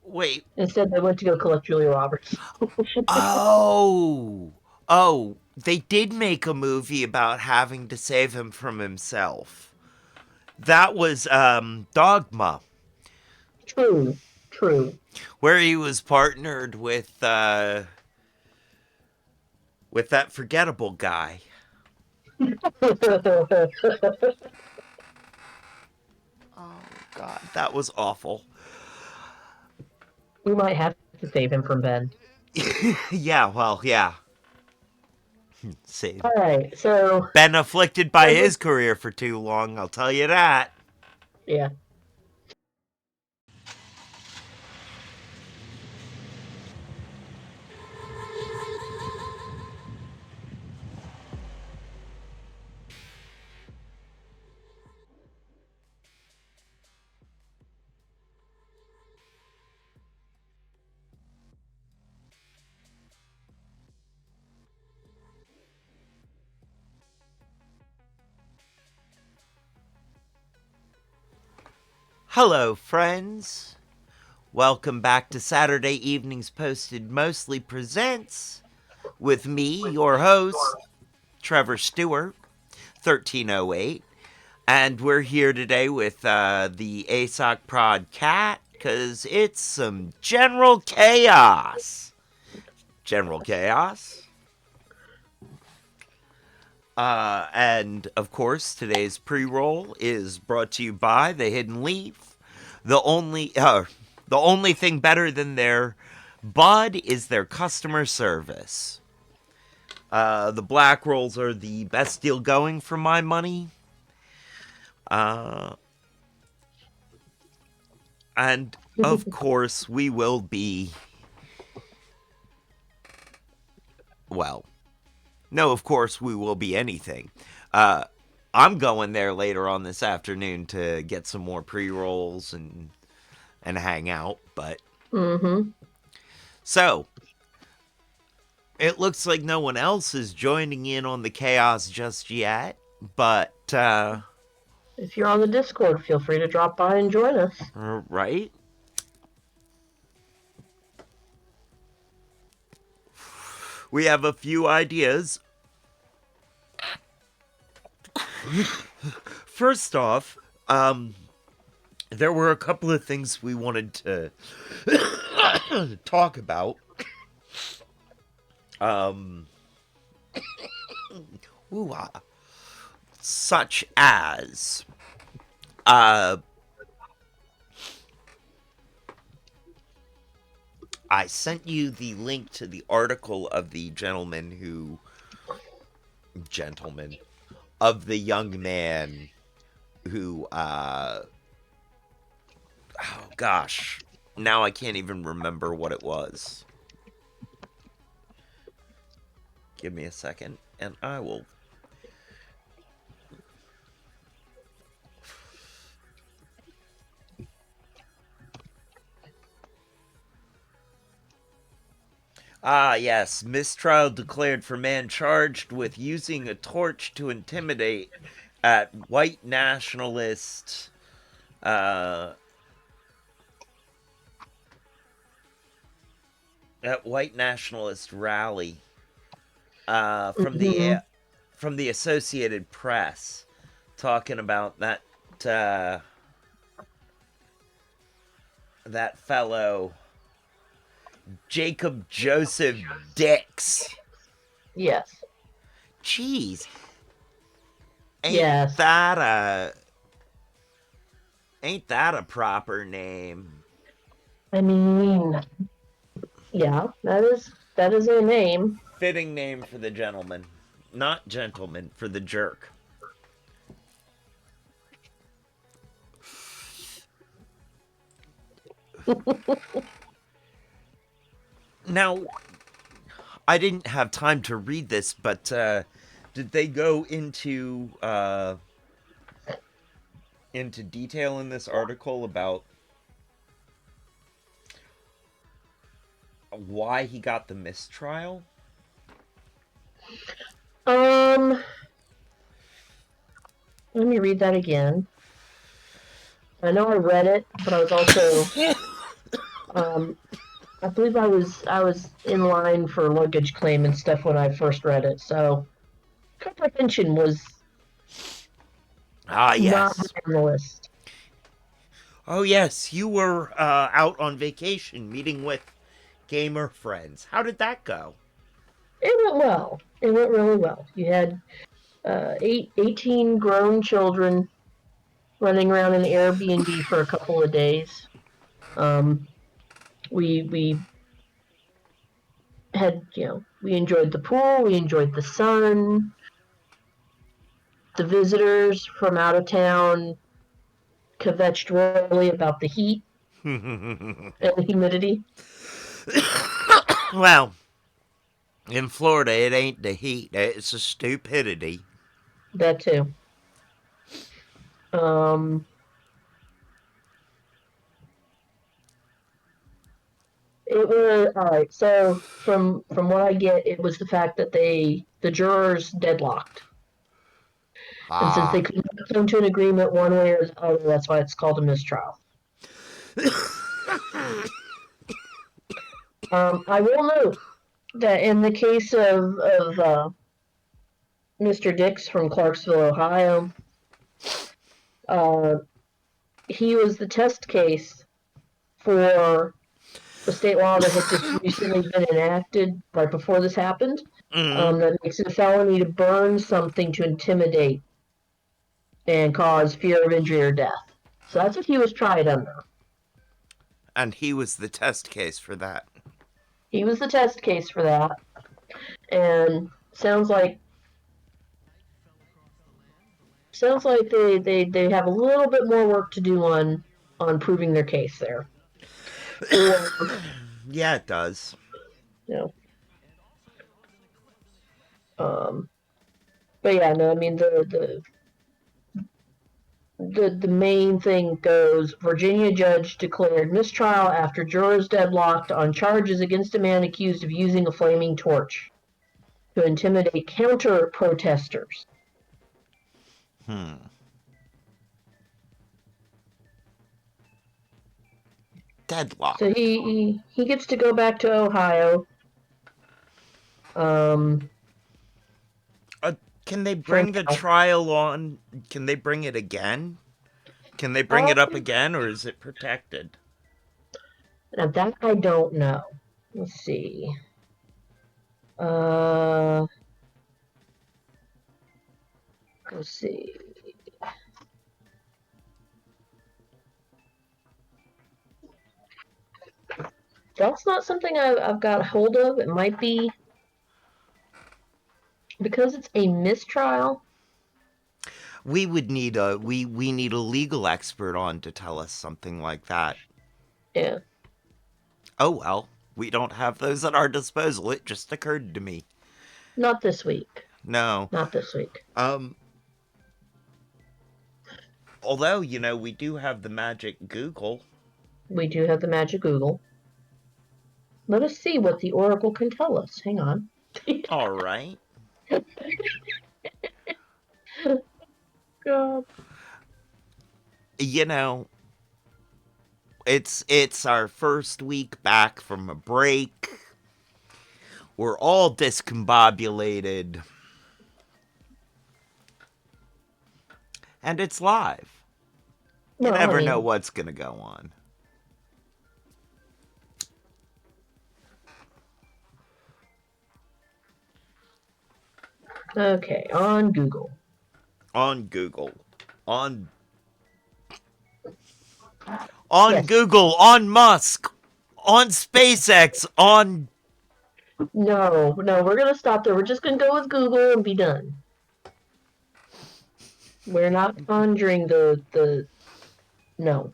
Wait. Instead, they went to go collect Julia Roberts. Oh. Oh, they did make a movie about having to save him from himself. That was Dogma, True, true. where he was partnered with that forgettable guy. Oh god, that was awful. We might have to save him from Ben. Yeah, well, yeah. Save. All right, so Been afflicted by his career for too long, I'll tell you that. yeah. Hello, friends. Welcome back to Saturday Evenings Posted Mostly Presents with me, your host, Trevor Stewart, 1308. And we're here today with the ASOC Prod Cat because it's some general chaos. General chaos. And of course, today's pre-roll is brought to you by the Hidden Leaf. The only thing better than their bud is their customer service. The black rolls are the best deal going for my money. And of course, we will be. Well, no, of course, we will be anything. I'm going there later on this afternoon to get some more pre rolls and hang out. But Mm-hmm. so it looks like no one else is joining in on the chaos just yet. But If you're on the Discord, feel free to drop by and join us. right. We have a few ideas. First off, there were a couple of things we wanted to talk about. Such as uh, I sent you the link to the article of the gentleman of the young man who oh gosh, now I can't even remember what it was. Give me a second and I will. Ah, yes, mistrial declared for man charged with using a torch to intimidate at white nationalist uh, rally uh, from the Mm-hmm. uh, from the Associated Press, talking about uh, that fellow Jacob Joseph Dix. Yes. Jeez, ain't Yes. that a ain't that a proper name? I mean, yeah, that is a name. Fitting name for the gentleman, not gentleman for the jerk. Now, I didn't have time to read this, but did they go into detail in this article about why he got the mistrial? Um, Let me read that again. I know I read it, but I was also Um, I believe I was in line for luggage claim and stuff when I first read it, so comprehension was Ah, not yes. high on the list. Oh, yes. You were out on vacation meeting with gamer friends. How did that go? It went well. It went really well. You had 18 grown children running around an Airbnb for a couple of days. Um, we had, we enjoyed the pool, we enjoyed the sun. The visitors from out of town kvetched royally about the heat and the humidity. Well, in Florida, it ain't the heat, it's the stupidity. That too. Um, it was all right. So from what I get, it was the fact that the jurors deadlocked, and since they Ah. couldn't come to an agreement one way or the other, that's why it's called a mistrial. I will note that in the case of Mr. Dix from Clarksville, Ohio, uh, he was the test case for a state law that had just recently been enacted right before this happened. Mm. That makes it a felony to burn something to intimidate and cause fear of injury or death. So that's what he was tried under. And he was the test case for that. He was the test case for that, and sounds like they have a little bit more work to do on proving their case there. Or Yeah, it does. you know, um, but yeah, no, I mean the main thing goes. Virginia judge declared mistrial after jurors deadlocked on charges against a man accused of using a flaming torch to intimidate counter protesters. Hmm. Deadlock. So he gets to go back to Ohio. Um, Uh, can they for bring the now. trial on? Can they bring it again? Can they bring it up again, or is it protected? Now that I don't know. Let's see. Uh, let's see. That's not something I've got hold of. It might be because it's a mistrial. We would need we need a legal expert on to tell us something like that. Yeah, Oh well, we don't have those at our disposal. It just occurred to me. not this week. No. Not this week. Um although, we do have the magic Google. We do have the magic Google. Let us see what the Oracle can tell us. Hang on. All right. God. You know, it's our first week back from a break. We're all discombobulated. And it's live. You Well, I never know mean, what's going to go on. okay, on Google. On Google. On on Yes. Google, on Musk, on SpaceX, on No, no, we're gonna stop there. We're just gonna go with Google and be done. We're not conjuring the no.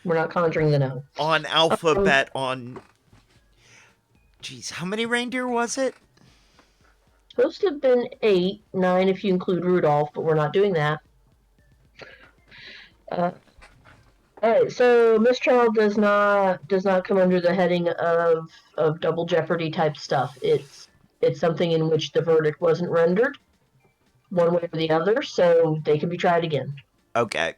We're not conjuring the no. on Um, Alphabet, on Jeez, how many reindeer was it? Supposed to have been 8, 9 if you include Rudolph, but we're not doing that. Uh, all right, so mistrial does not come under the heading of double jeopardy type stuff. It's something in which the verdict wasn't rendered one way or the other, so they can be tried again. Okay.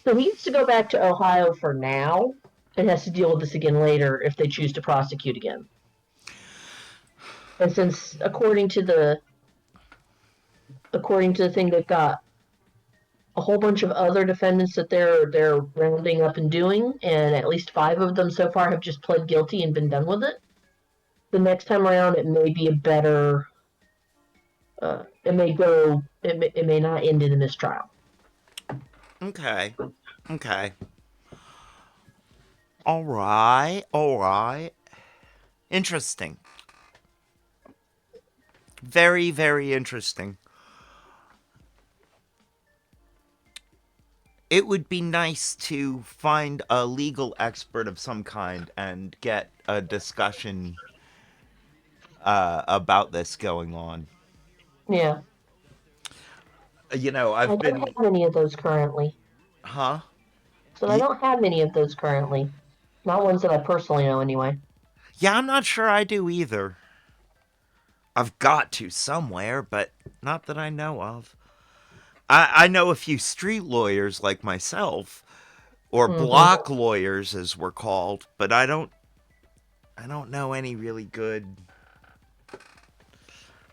So he gets to go back to Ohio for now. and has to deal with this again later if they choose to prosecute again. And since according to the thing, they've got a whole bunch of other defendants that they're rounding up and doing, and at least 5 of them so far have just pled guilty and been done with it. The next time around, it may be a better. It may not end in a mistrial. Okay. Okay. All right. All right. Interesting. Very, very interesting. It would be nice to find a legal expert of some kind and get a discussion about this going on. Yeah, I I've don't been. have any of those currently. Huh? So I Y- don't have any of those currently. Not ones that I personally know, anyway. yeah, I'm not sure I do either. I've got to somewhere, but not that I know of. I know a few street lawyers like myself, or Mm-hmm. block lawyers as we're called, but I don't know any really good.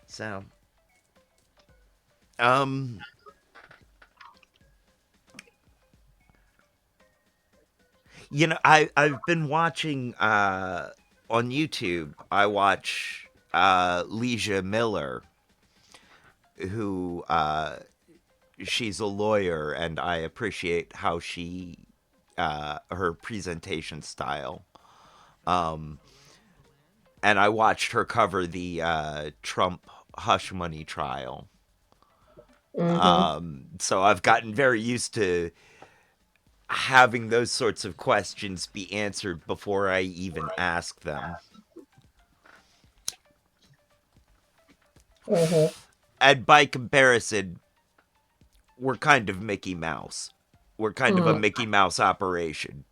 So, um, I've been watching on YouTube. I watch Leisha Miller, who she's a lawyer, and I appreciate how she her presentation style. Um, and I watched her cover the Trump hush money trial. Mm-hmm. So I've gotten very used to having those sorts of questions be answered before I even ask them. Mm-hmm. And by comparison, we're kind of Mickey Mouse. We're kind of a Mm. Mickey Mouse operation.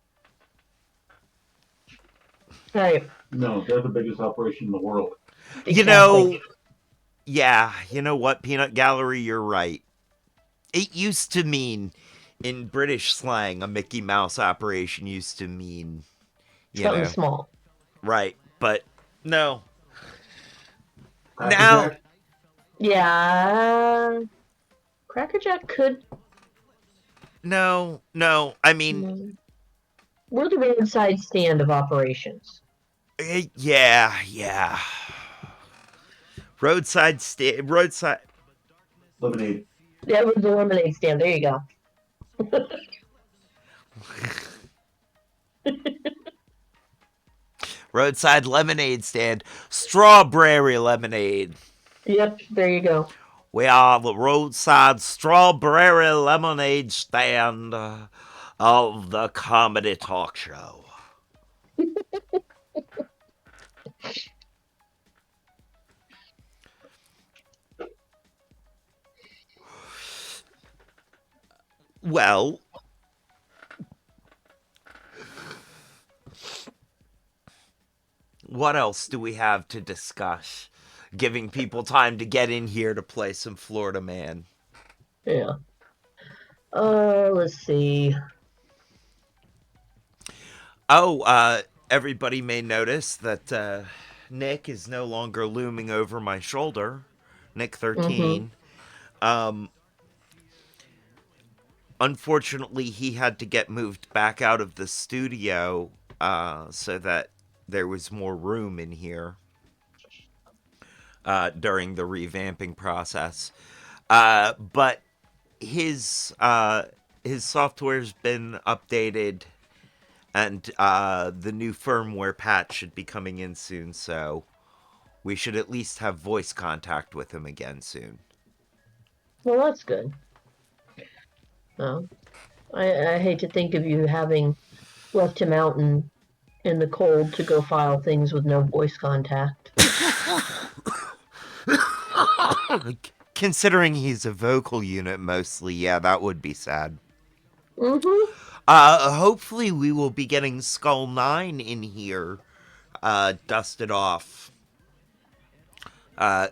Right. No, they're the biggest operation in the world. You Exactly. know, yeah, you know what, Peanut Gallery, you're right. It used to mean, in British slang, a Mickey Mouse operation used to mean, you Something know, small. right. But no. Cracker Now, Jack, Yeah. Crackerjack could. no, no. I mean, We're the roadside stand of operations. yeah, yeah. Roadside. lemonade. That was the lemonade stand. There you go. Roadside lemonade stand. Strawberry lemonade. Yep. There you go. We are the roadside strawberry lemonade stand of the comedy talk show. Well, what else do we have to discuss? Giving people time to get in here to play some Florida Man. Yeah. Let's see. Oh, everybody may notice that Nick is no longer looming over my shoulder. Nick Mm-hmm. 13. Um, Unfortunately, he had to get moved back out of the studio so that there was more room in here during the revamping process. But his software's been updated, and the new firmware patch should be coming in soon. So we should at least have voice contact with him again soon. Well, that's good. Oh, I hate to think of you having left him out in the cold to go file things with no voice contact. Considering he's a vocal unit mostly, yeah, that would be sad. Mm-hmm. Hopefully we will be getting Skull 9 in here, dusted off. Uh,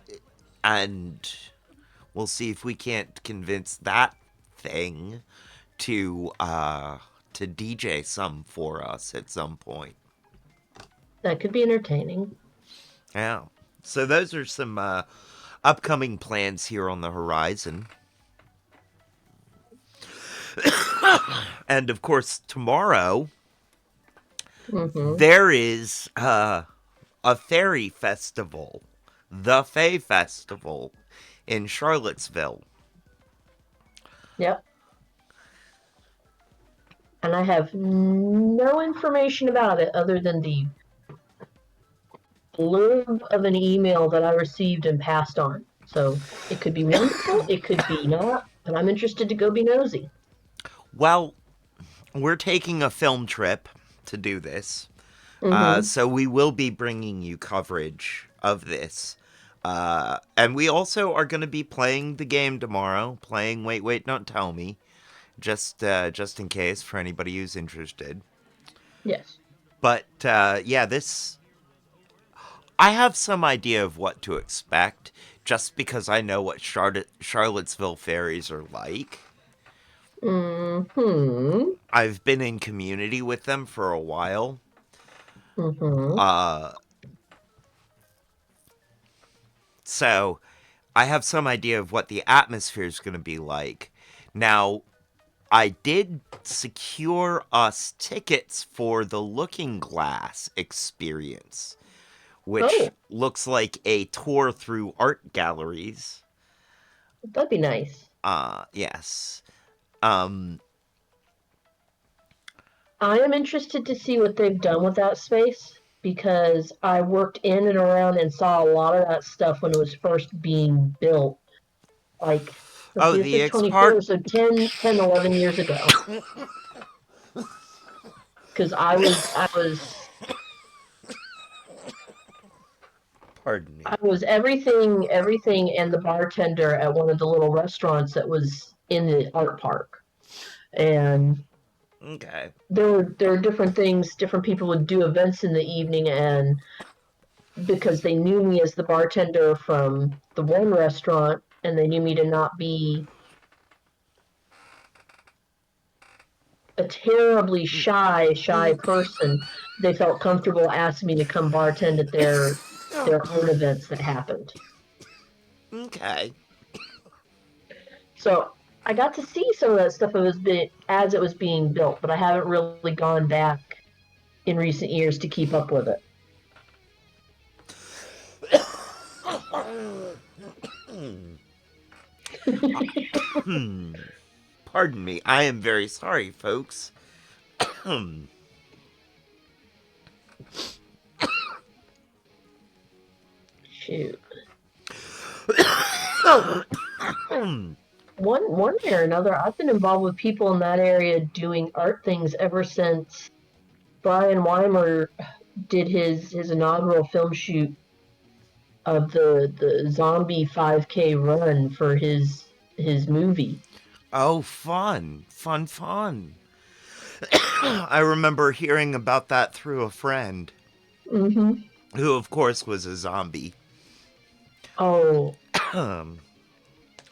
and we'll see if we can't convince that thing to to DJ some for us at some point. That could be entertaining. Yeah. So those are some upcoming plans here on the horizon. And of course, tomorrow Mm-hmm. there is a fairy festival, the Fae Festival in Charlottesville. Yep. And I have no information about it other than the blurb of an email that I received and passed on. So it could be wonderful, it could be not, and I'm interested to go be nosy. Well, we're taking a film trip to do this. Mm-hmm. So we will be bringing you coverage of this. And we also are going to be playing the game tomorrow. Playing Wait, Wait, Don't Tell Me. Just in case for anybody who's interested. Yes. But yeah, this... I have some idea of what to expect, just because I know what Charlottesville fairies are like. Mm-hmm. I've been in community with them for a while. Mm-hmm. So I have some idea of what the atmosphere is going to be like. Now, I did secure us tickets for the Looking Glass experience, which Oh, looks like a tour through art galleries. that'd be nice. Yes. Um, I am interested to see what they've done with that space because I worked in and around and saw a lot of that stuff when it was first being built. Like, let's oh, see, this the is X 24, Park? so 11 years ago. Because Pardon me. I was everything, and the bartender at one of the little restaurants that was in the art park. And Okay. there were different things, different people would do events in the evening, and because they knew me as the bartender from the one restaurant, and they knew me to not be a terribly shy person, they felt comfortable asking me to come bartend at their own events that happened. Okay. So I got to see some of that stuff as it was being built, but I haven't really gone back in recent years to keep up with it. Pardon me. I am very sorry, folks. Shoot. One way or another, I've been involved with people in that area doing art things ever since Brian Weimer did his inaugural film shoot of the zombie 5K run for his movie. Oh, fun. Fun, fun. I remember hearing about that through a friend, Mm-hmm. who, of course, was a zombie. Oh,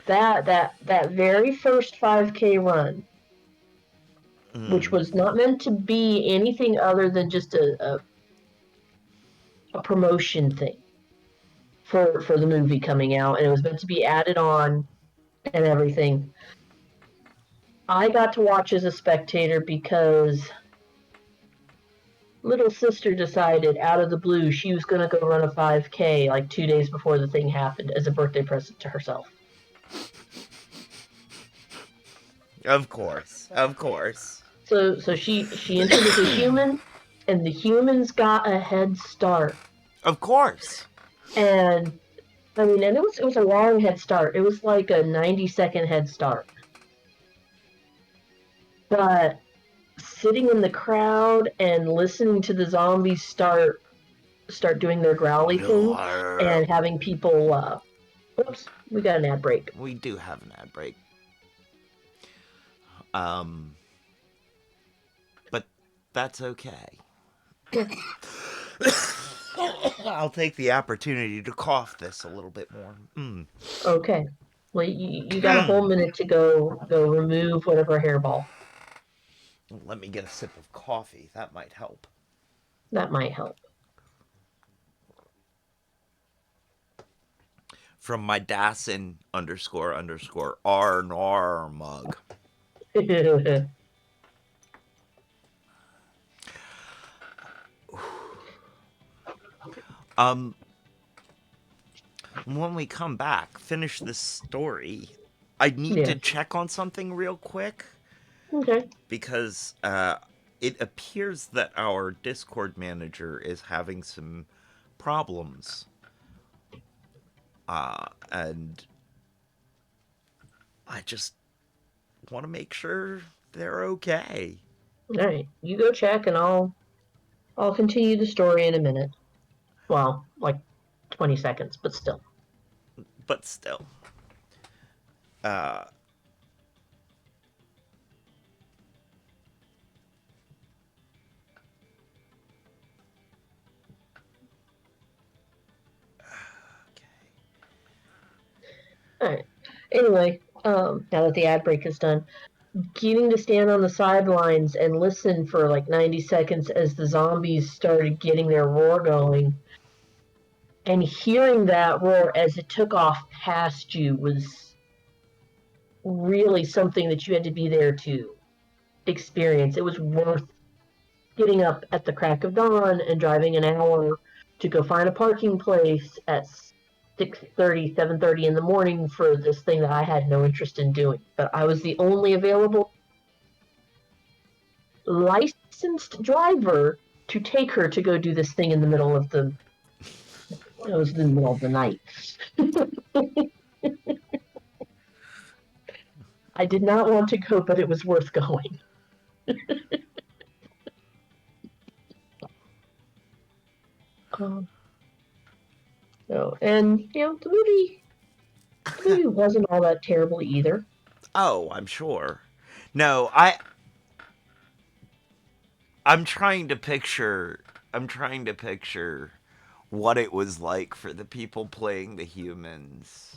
that very first 5K run, which was not meant to be anything other than just a promotion thing for the movie coming out, and it was meant to be added on and everything. I got to watch as a spectator because little sister decided out of the blue she was going to go run a 5K like 2 days before the thing happened as a birthday present to herself. Of course. Of course. So she entered as a human, and the humans got a head start. Of course. And I mean, and it was a long head start. It was like a 90-second head start. But sitting in the crowd and listening to the zombies start doing their growly thing and having people oops, we got an ad break. We do have an ad break. But that's okay. I'll take the opportunity to cough this a little bit more. Okay. Well, you got a whole minute to go remove whatever hairball. Let me get a sip of coffee. That might help. That might help. From my Dassin __ R mug. When we come back, finish this story. I need to Yeah. check on something real quick Okay. because it appears that our Discord manager is having some problems. And I just want to make sure they're okay. All right. You go check, and I'll continue the story in a minute. Well, like 20 seconds, but still. But still. Okay. All right. Anyway, now that the ad break is done, getting to stand on the sidelines and listen for like 90 seconds as the zombies started getting their roar going, and hearing that roar as it took off past you was really something that you had to be there to experience. It was worth getting up at the crack of dawn and driving an hour to go find a parking place at 6:30, 7:30 in the morning for this thing that I had no interest in doing. But I was the only available licensed driver to take her to go do this thing in the middle of the it was in the middle of the night. I did not want to go, but it was worth going. So, and the movie wasn't all that terrible either. Oh, I'm sure. No, I'm trying to picture what it was like for the people playing the humans.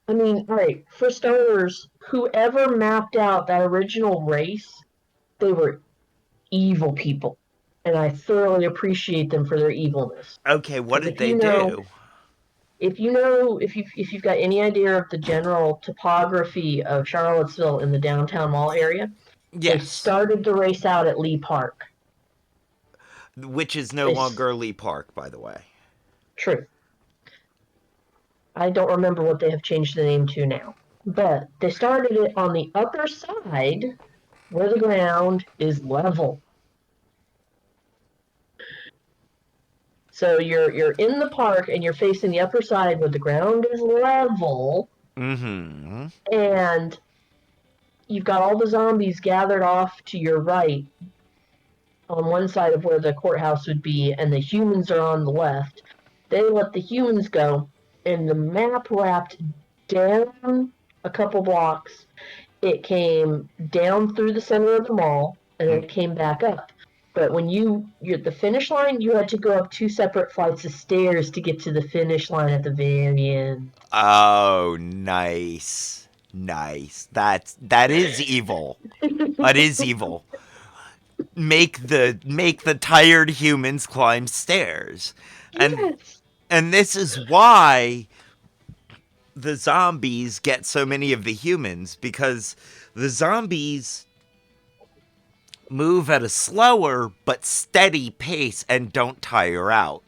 I mean, all right, for starters, whoever mapped out that original race, they were evil people. And I thoroughly appreciate them for their evilness. Okay, what Because did they do? if you've got any idea of the general topography of Charlottesville in the downtown mall area, they Yes, started the race out at Lee Park. which is no They longer Lee Park, by the way. True. I don't remember what they have changed the name to now. But they started it on the upper side where the ground is level. So you're in the park and you're facing the upper side where the ground is level, Mm-hmm. and you've got all the zombies gathered off to your right on one side of where the courthouse would be, and the humans are on the left. They let the humans go, and the map wrapped down a couple blocks. It came down through the center of the mall, and then it came back up. But when you're at the finish line, you had to go up 2 separate flights of stairs to get to the finish line at the very end. Oh, nice. Nice. That is evil. That is evil. Make the tired humans climb stairs. And Yes. and this is why the zombies get so many of the humans, because the zombies move at a slower but steady pace and don't tire out.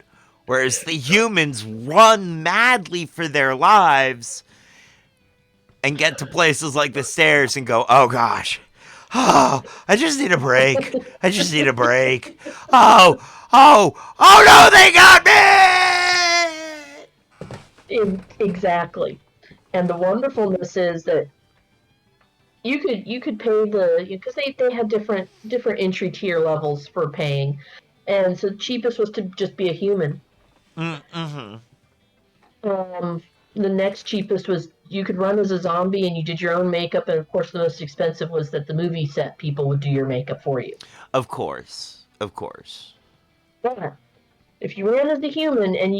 Whereas the humans run madly for their lives and get to places like the stairs and go, oh gosh, oh, I just need a break. I just need a break. Oh, oh no, they got me! Exactly. And the wonderfulness is that you could pay because they had different entry tier levels for paying, and so the cheapest was to just be a human. Mm-hmm. The next cheapest was you could run as a zombie and you did your own makeup, and of course the most expensive was that the movie set people would do your makeup for you. Of course. Of course. But if you ran as the human and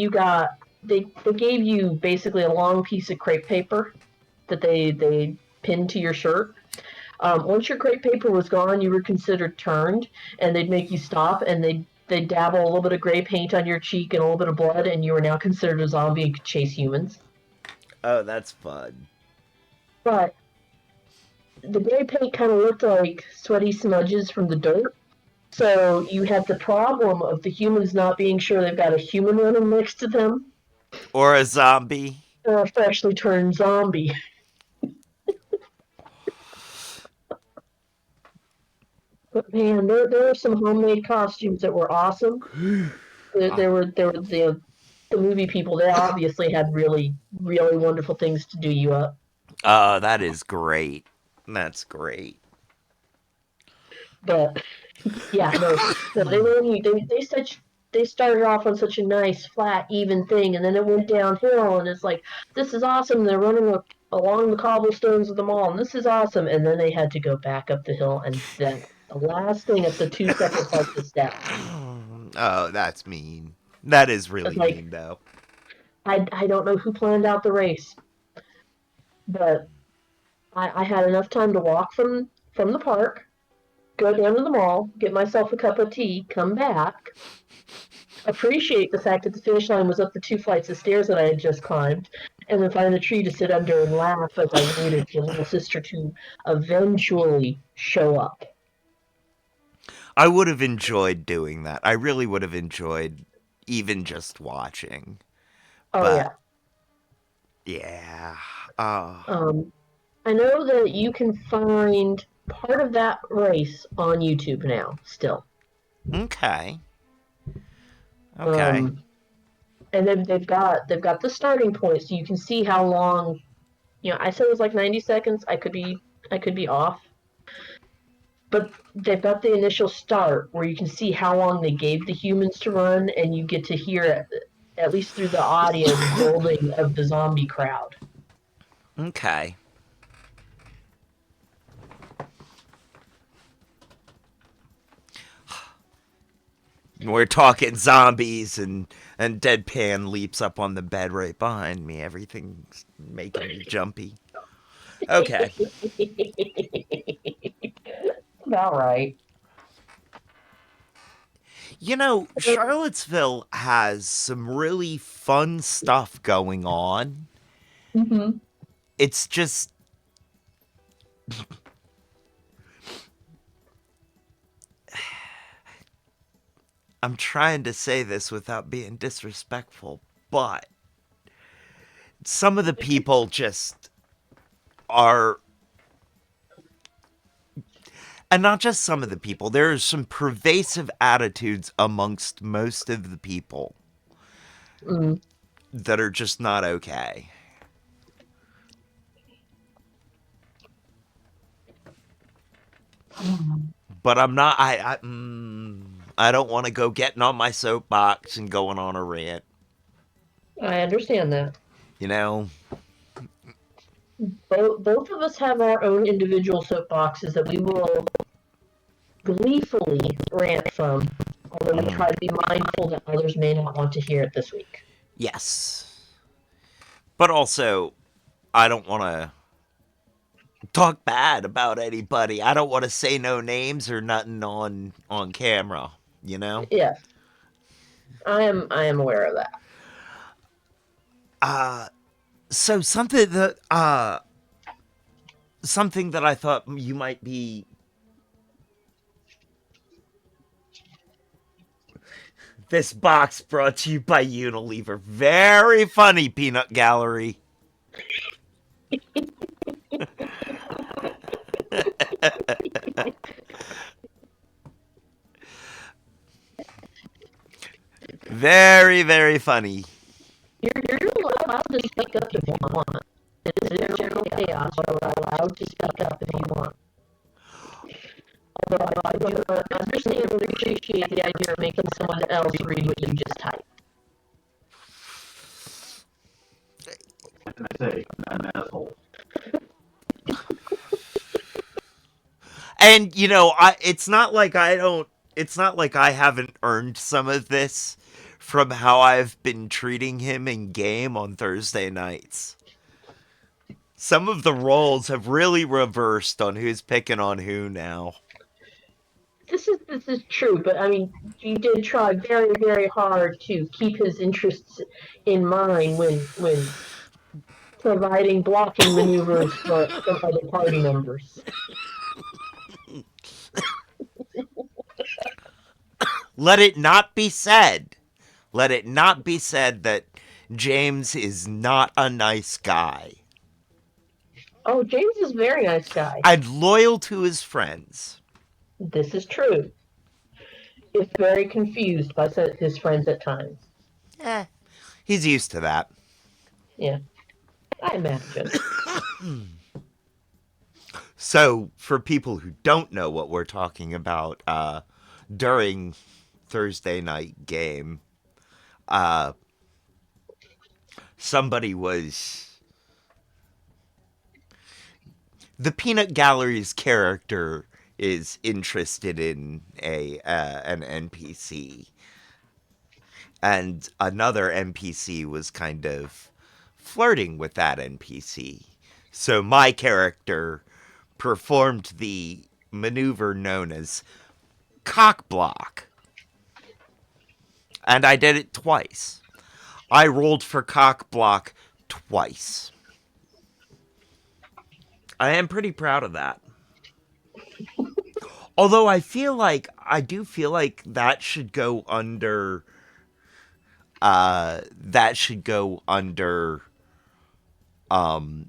they gave you basically a long piece of crepe paper that they pinned to your shirt. Once your crepe paper was gone, you were considered turned, and they'd make you stop, and they'd dabble a little bit of gray paint on your cheek and a little bit of blood, and you were now considered a zombie and could chase humans. Oh, that's fun. But the gray paint kind of looked like sweaty smudges from the dirt. So you had the problem of the humans not being sure they've got a human running next to them Or a zombie. or a freshly turned zombie. But man, there were some homemade costumes that were awesome. There were the movie people. They obviously had really really wonderful things to do you up. Oh, that is great. That's great. But yeah, no, they really they started off on such a nice flat even thing, and then it went downhill, and it's like this is awesome. They're running along the cobblestones of the mall, and this is awesome. And then they had to go back up the hill, and then the last thing up the two separate flights of steps. Oh, that's mean. That is really It's like mean, though. I don't know who planned out the race, but I had enough time to walk from the park, go down to the mall, get myself a cup of tea, come back, appreciate the fact that the finish line was up the two flights of stairs that I had just climbed, and then find a tree to sit under and laugh as I waited for little sister to eventually show up. I would have enjoyed doing that. I really would have enjoyed even just watching. Oh But, yeah. yeah. Oh, I know that you can find part of that race on YouTube now, still. okay. Okay. Um, and then they've got the starting point, so you can see how long. I said it was like 90 seconds. I could be off, but they've got the initial start where you can see how long they gave the humans to run, and you get to hear, at least through the audio, the building of the zombie crowd. Okay. We're talking zombies and Deadpan leaps up on the bed right behind me. Everything's making me jumpy. Okay. About right. You know, Charlottesville has some really fun stuff going on. Mm-hmm. It's just I'm trying to say this without being disrespectful, but some of the people just are, and not just some of the people, there are some pervasive attitudes amongst most of the people Mm. that are just not okay. But I'm not. I don't want to go getting on my soapbox and going on a rant. I understand that. You know. Both of us have our own individual soapboxes that we will gleefully rant from, although we try to be mindful that others may not want to hear it this week. Yes. But also, I don't want to talk bad about anybody. I don't want to say no names or nothing on camera. You know. Yes, I am aware of that. So something that I thought you might be. This box brought to you by Unilever. Very funny, Peanut Gallery. Very, very funny. You're allowed to speak up if you want. This is general chaos. You're allowed to speak up if you want. Although I do understand and appreciate the idea of making someone else read what you just typed. What can I say? I'm an asshole. And you know, it's not like I don't. It's not like I haven't earned some of this from how I've been treating him in game on Thursday nights. Some of the roles have really reversed on who's picking on who now. This is true, but I mean, you did try very very hard to keep his interests in mind when providing blocking maneuvers for from other party members. Let it not be said. Let it not be said that James is not a nice guy. Oh, James is a very nice guy. And loyal to his friends. This is true. Is very confused by his friends at times. Eh, he's used to that. Yeah, I imagine. So, for people who don't know what we're talking about, during Thursday night game, somebody was... The Peanut Gallery's character is interested in an NPC. And another NPC was kind of flirting with that NPC. So my character performed the maneuver known as cock block. And I did it twice. I rolled for cock block twice. I am pretty proud of that. Although I do feel like that should go under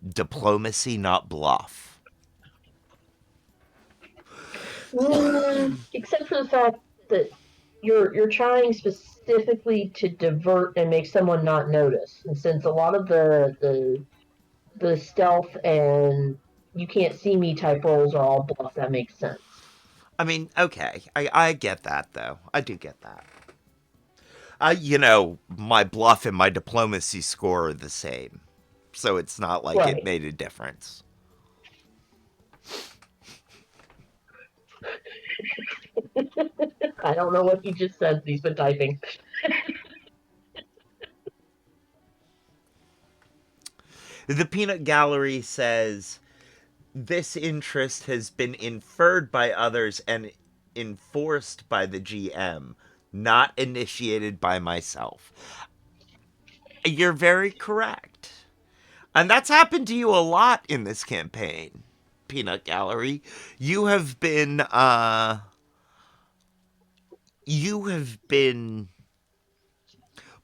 diplomacy, not bluff. Except for the fact that you're trying specifically to divert and make someone not notice. And since a lot of the stealth and you can't see me type rolls are all bluff, that makes sense. I mean, okay, I get that though. I do get that. My bluff and my diplomacy score are the same, so it's not like Right. it made a difference. I don't know what he just said. He's been typing. The Peanut Gallery says, this interest has been inferred by others and enforced by the GM, not initiated by myself. You're very correct. And that's happened to you a lot in this campaign, Peanut Gallery. You have been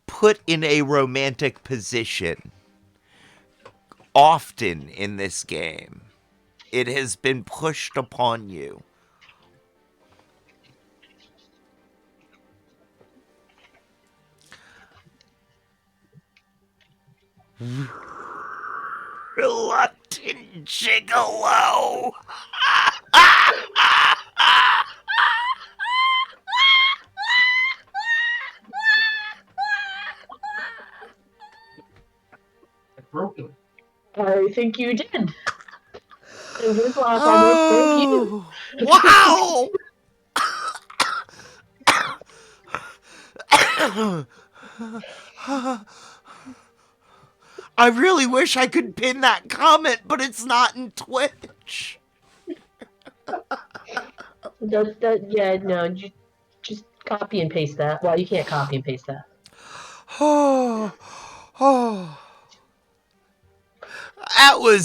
put in a romantic position often in this game. It has been pushed upon you. Reluctant gigolo. Broken. I think you did. And his laugh almost broke you. Wow! I really wish I could pin that comment, but it's not in Twitch. Yeah, no, just copy and paste that. Well, you can't copy and paste that. Oh.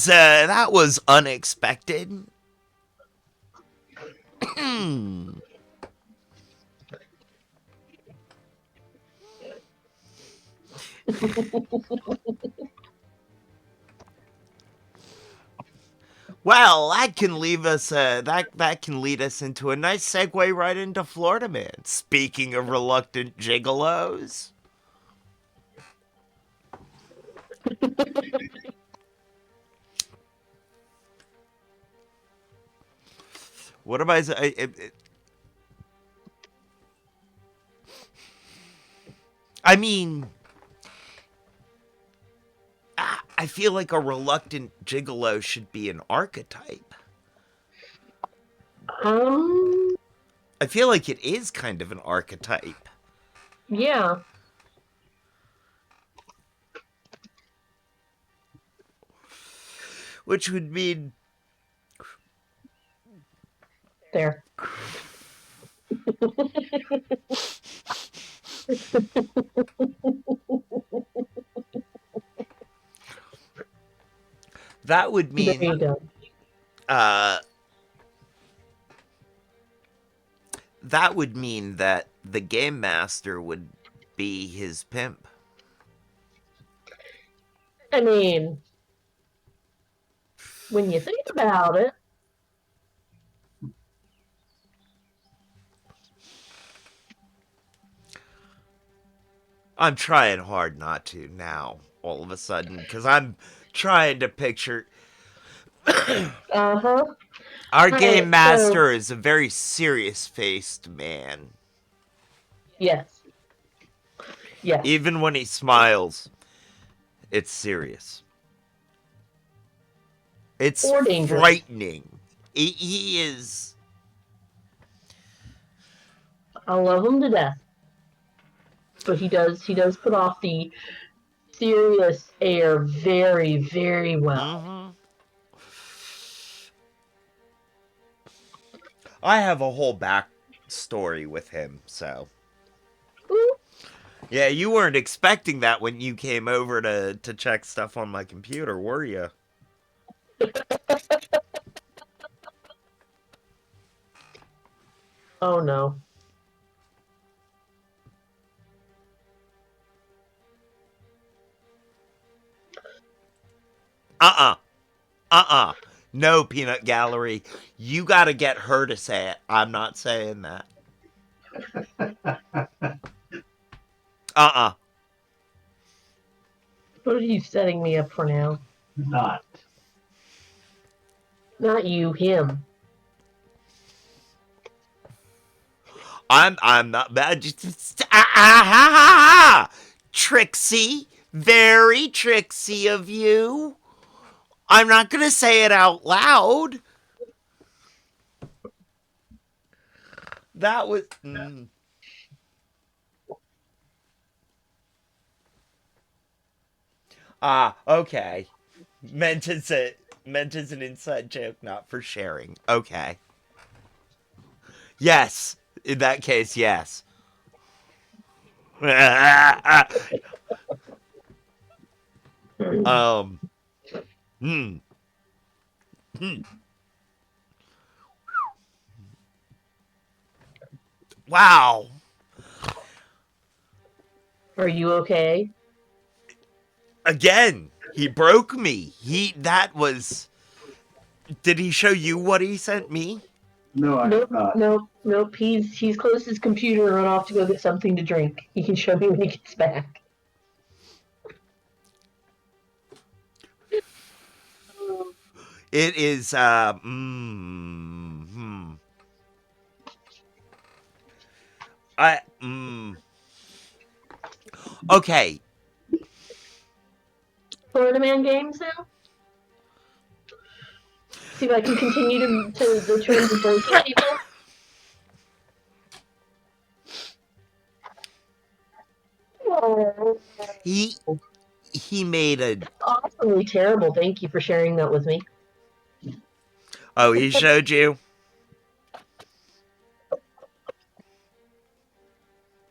That was unexpected. Well, that can leave us that can lead us into a nice segue right into Florida Man. Speaking of reluctant gigolos. What am I mean, I feel like a reluctant gigolo should be an archetype. I feel like it is kind of an archetype. Yeah. which would mean There. that would There mean you go. uh, that would mean that the game master would be his pimp. I mean, when you think about it, I'm trying hard not to now, all of a sudden, because I'm trying to picture. uh-huh. Our game Alright, so, master is a very serious faced man. yes. Yes. Even when he smiles, it's serious. It's Or dangerous. frightening. He is. I love him to death. But he does put off the serious air very, very well. Mm-hmm. I have a whole backstory with him, so. Ooh. Yeah, you weren't expecting that when you came over to check stuff on my computer, were you? Oh no. Uh-uh. Uh-uh. No, Peanut Gallery. You gotta get her to say it. I'm not saying that. Uh-uh. What are you setting me up for now? Not. Not you, him. I'm not bad. Ah, Trixie. Very tricksy of you. I'm not gonna say it out loud. That was. Ah, okay. Meant as an inside joke, not for sharing. Okay. Yes. In that case, yes. um. Hmm. Hmm. Wow. Are you okay? Again, he broke me. That was. Did he show you what he sent me? No, I Nope, have not. nope. He's closed his computer and run off to go get something to drink. He can show me when he gets back. It is. I. Okay. Florida Man games now? See if I can continue to the trend of breaking people. Oh, He made a. awesomely terrible. Thank you for sharing that with me. Oh, he showed you.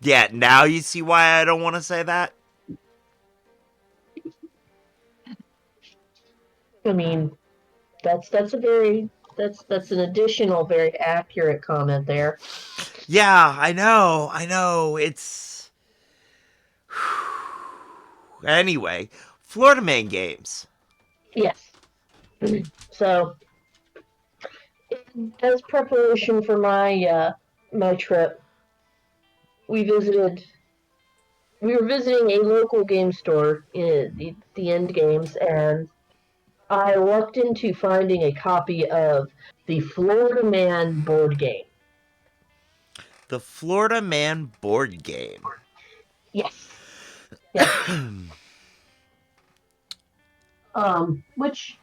Yeah, now you see why I don't want to say that? I mean, that's a very that's an additional very accurate comment there. Yeah, I know. It's. Anyway, Florida Man games. Yes. So, as preparation for my trip, we visited. We were visiting a local game store in the End Games, and I lucked into finding a copy of the Florida Man board game. The Florida Man board game. Yes. Yes. Which,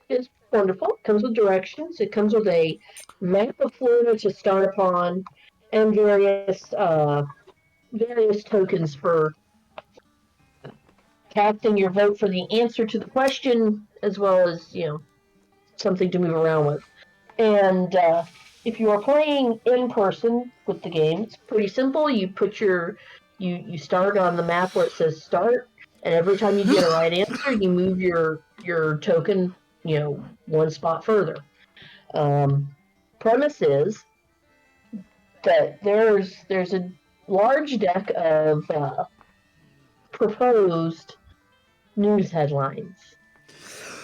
is wonderful. It comes with directions. It comes with a map of Florida to start upon, and various tokens for casting your vote for the answer to the question, as well as, something to move around with. And if you are playing in person with the game, it's pretty simple. You put you start on the map where it says start, and every time you get a right answer, you move your token, one spot further. Premise is that there's a large deck of proposed news headlines,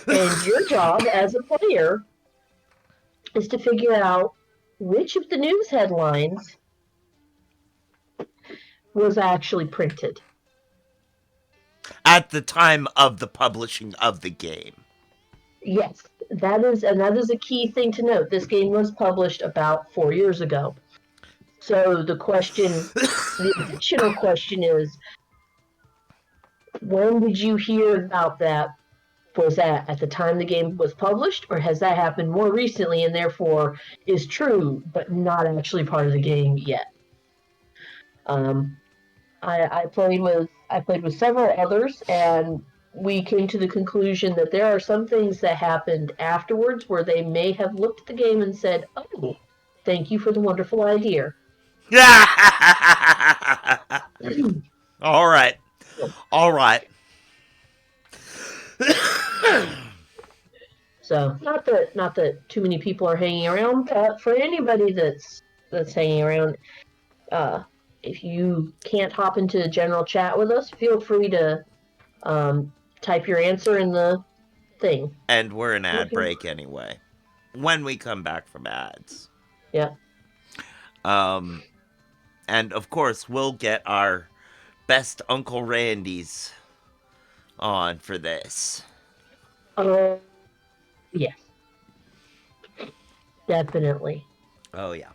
and your job as a player is to figure out which of the news headlines was actually printed. At the time of the publishing of the game. Yes, that is a key thing to note. This game was published about 4 years ago. So the additional question is, when did you hear about that? Was that at the time the game was published, or has that happened more recently and therefore is true but not actually part of the game yet? I played with several others, and we came to the conclusion that there are some things that happened afterwards where they may have looked at the game and said, "Oh, thank you for the wonderful idea." All right. All right. So not that too many people are hanging around, but for anybody that's hanging around, if you can't hop into the general chat with us, feel free to type your answer in the thing. And we're an ad break anyway. When we come back from ads. Yeah. And of course, we'll get our best Uncle Randy's on for this. Yes. Definitely. Oh, yeah.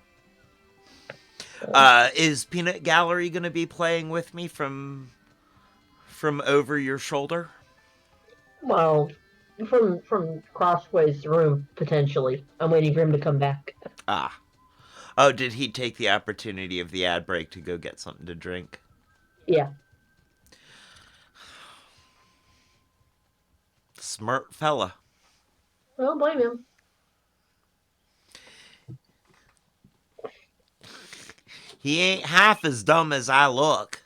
Is Peanut Gallery going to be playing with me from over your shoulder? Well, from crossways the room, potentially. I'm waiting for him to come back. Ah. Oh, did he take the opportunity of the ad break to go get something to drink? Yeah. Smart fella. I don't blame him. He ain't half as dumb as I look.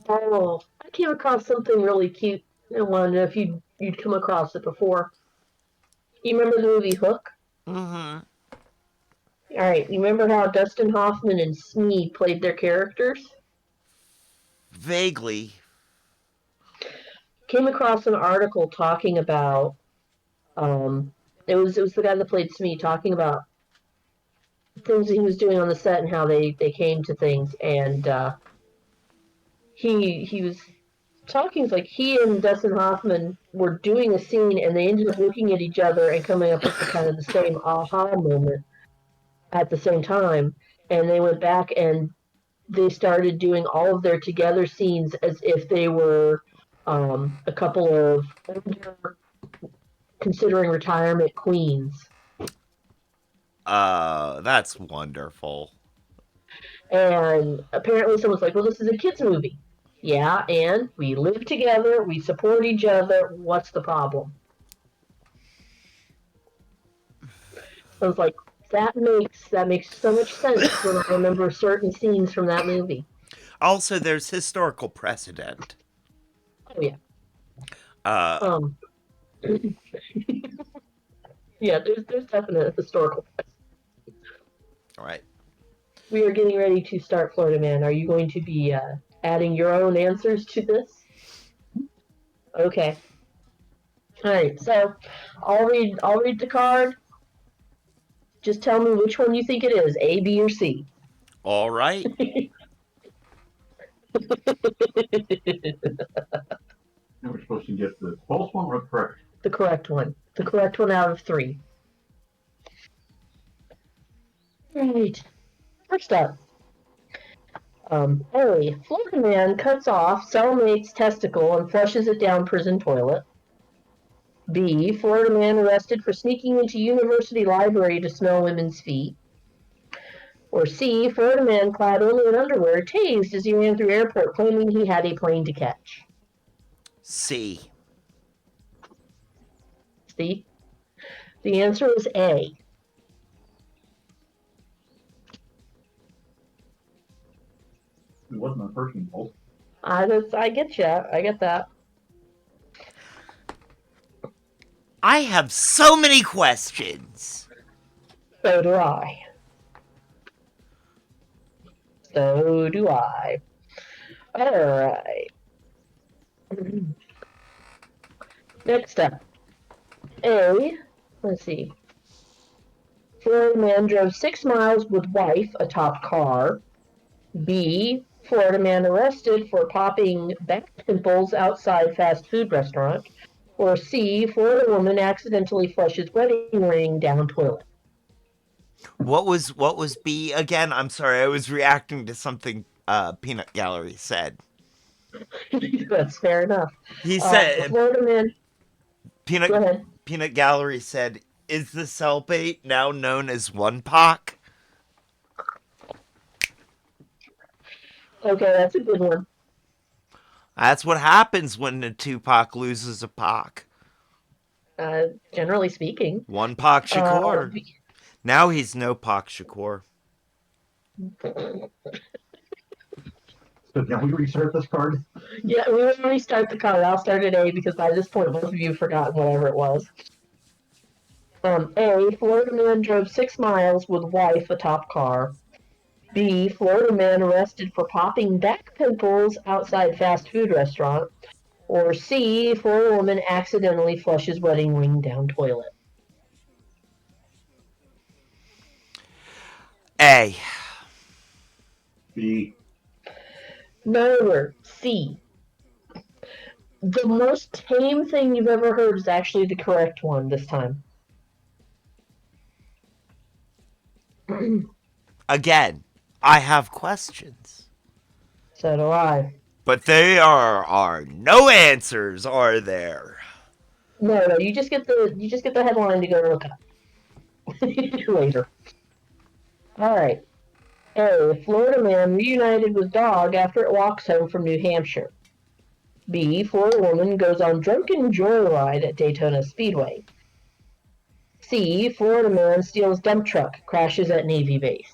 Oh, I came across something really cute. I wanted to know if you'd come across it before. You remember the movie Hook? Mm-hmm. All right. You remember how Dustin Hoffman and Smee played their characters? Vaguely. Came across an article talking about it was the guy that played Smee talking about things he was doing on the set and how they came to things, and he was talking like he and Dustin Hoffman were doing a scene and they ended up looking at each other and coming up with the same aha moment at the same time, and they went back and they started doing all of their together scenes as if they were a couple of older, considering retirement queens. That's wonderful. And apparently someone's like, well, this is a kid's movie. Yeah, and we live together, we support each other, what's the problem? I was like, that makes so much sense when I remember certain scenes from that movie. Also, there's historical precedent. Oh yeah. Yeah, there's definite historical precedent. All right. We are getting ready to start Florida Man. Are you going to be adding your own answers to this? Okay. All right. So I'll read the card. Just tell me which one you think it is, A, B, or C. All right. Now we're supposed to get the false one or correct? The correct one. The correct one out of 3. Right. First up. A. Florida man cuts off cellmate's testicle and flushes it down prison toilet. B. Florida man arrested for sneaking into university library to smell women's feet. Or C, Florida man clad only in underwear tased as he ran through airport claiming he had a plane to catch. C. C. The answer is A. It wasn't a first impulse. I get you. I get that. I have so many questions. So do I. So do I. All right. Next up. A. Let's see. Florida man drove 6 miles with wife atop car. B. Florida man arrested for popping back pimples outside fast food restaurant. Or C. Florida woman accidentally flushes wedding ring down toilet. What was B again? I'm sorry, I was reacting to something Peanut Gallery said. That's fair enough. He said Florida man. Go ahead. Peanut Gallery said, "Is the cellbait now known as one pock?" Okay, that's a good one. That's what happens when a Tupac loses a pock. Generally speaking. One Pock Shakur. Now he's no Pock Shakur. So can we restart this card? Yeah, we will restart the card. I'll start at A because by this point, both of you have forgotten whatever it was. A. Florida man drove 6 miles with wife atop car. B. Florida man arrested for popping back pimples outside fast food restaurant. Or C. Florida woman accidentally flushes wedding ring down toilet. A. B. No, C. The most tame thing you've ever heard is actually the correct one this time. Again, I have questions. So do I. But there are no answers, are there? No, you just get the headline to go look up later. All right. A. Florida man reunited with dog after it walks home from New Hampshire. B. Florida woman goes on drunken joyride at Daytona Speedway. C. Florida man steals dump truck, crashes at Navy base.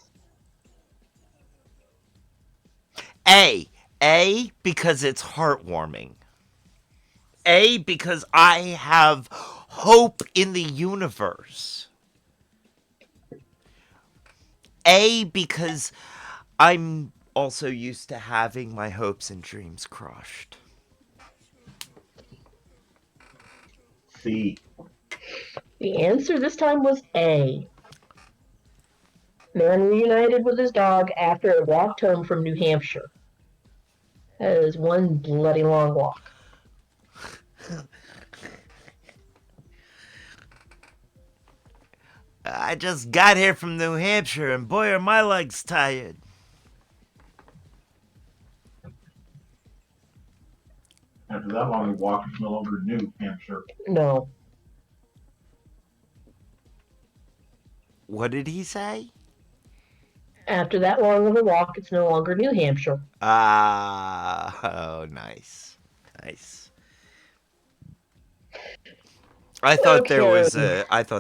A. A, because it's heartwarming. A, because I have hope in the universe. A, because I'm also used to having my hopes and dreams crushed. C. The answer this time was A. Man reunited with his dog after it walked home from New Hampshire. That is one bloody long walk. I just got here from New Hampshire, and boy, are my legs tired. After that long walk, it's no longer New Hampshire. No. What did he say? After that long of a walk, it's no longer New Hampshire. Oh, nice. Nice. I thought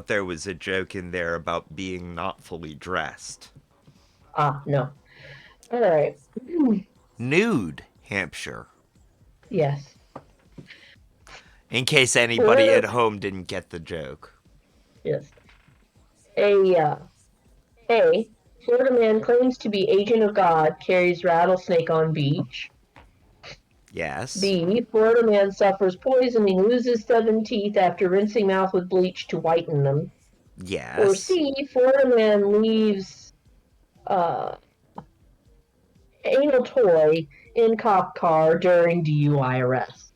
there was a joke in there about being not fully dressed. No. All right. Nude Hampshire. Yes. In case anybody at home didn't get the joke. Yes. A. Florida man claims to be agent of God, carries rattlesnake on beach. Yes. B. Florida man suffers poisoning, loses 7 teeth after rinsing mouth with bleach to whiten them. Yes. Or C. Florida man leaves anal toy in cop car during DUI arrest.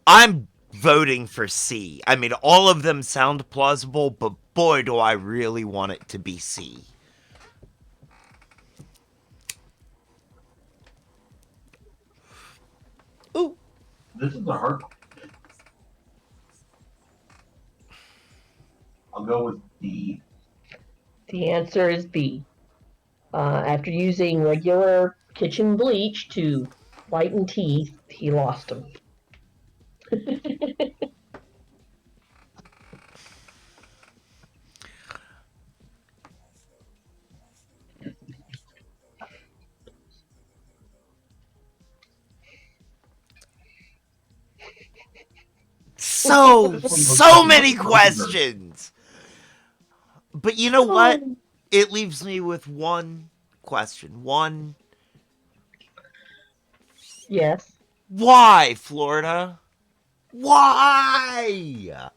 I'm voting for C. I mean, all of them sound plausible, but boy, do I really want it to be C. Ooh. This is a hard one. I'll go with B. The answer is B. After using regular kitchen bleach to whiten teeth, he lost them. So many questions. But you know what? It leaves me with one question. One. Yes. Why, Florida? Why?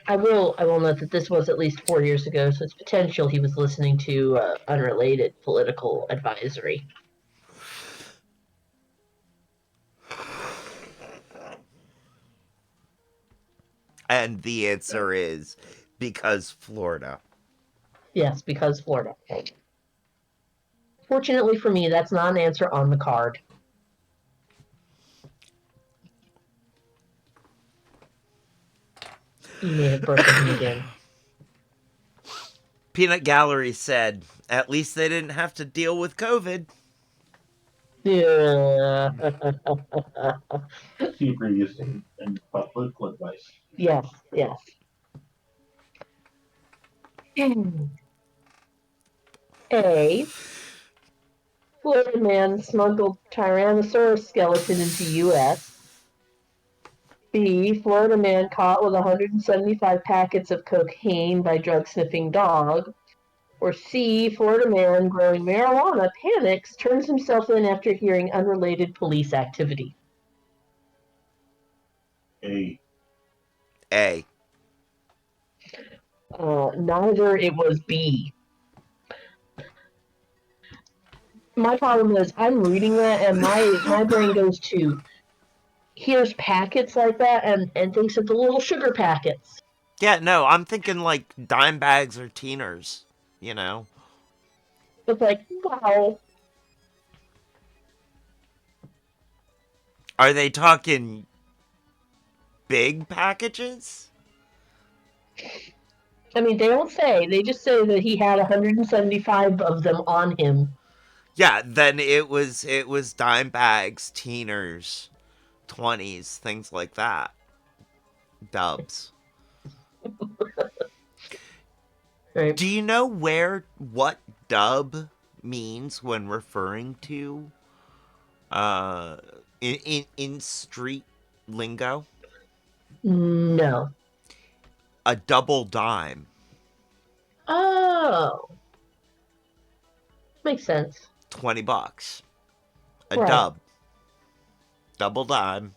I will note that this was at least 4 years ago, so it's potential he was listening to unrelated political advisory. And the answer is because Florida. Yes, because Florida. Fortunately for me, that's not an answer on the card. You may have broken him again. Peanut Gallery said, at least they didn't have to deal with COVID. Yeah. See previous and political advice. Yes, yes. A. Florida man smuggled Tyrannosaurus skeleton into U.S. B. Florida man caught with 175 packets of cocaine by drug-sniffing dog. Or C. Florida man growing marijuana panics, turns himself in after hearing unrelated police activity. A. A. Neither, it was B. My problem is I'm reading that and my brain goes to here's packets like that and thinks of the little sugar packets. Yeah, no, I'm thinking like dime bags or teeners, you know? It's like, wow. Are they talking big packages? I mean, they don't say. They just say that he had 175 of them on him. Yeah, then it was dime bags, teeners, 20s, things like that. Dubs. Right. Do you know what dub means when referring to uh in street lingo? No. A double dime. Oh. Makes sense. $20. A Right. dub. Double dime.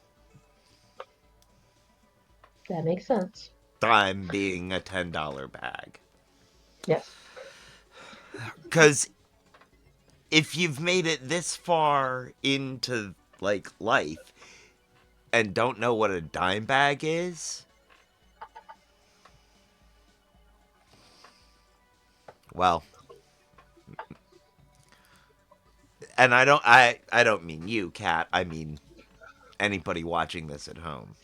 That makes sense. Dime being a $10 bag. Yes. Cuz if you've made it this far into like life and don't know what a dime bag is, well, and I don't mean you, Kat. I mean anybody watching this at home.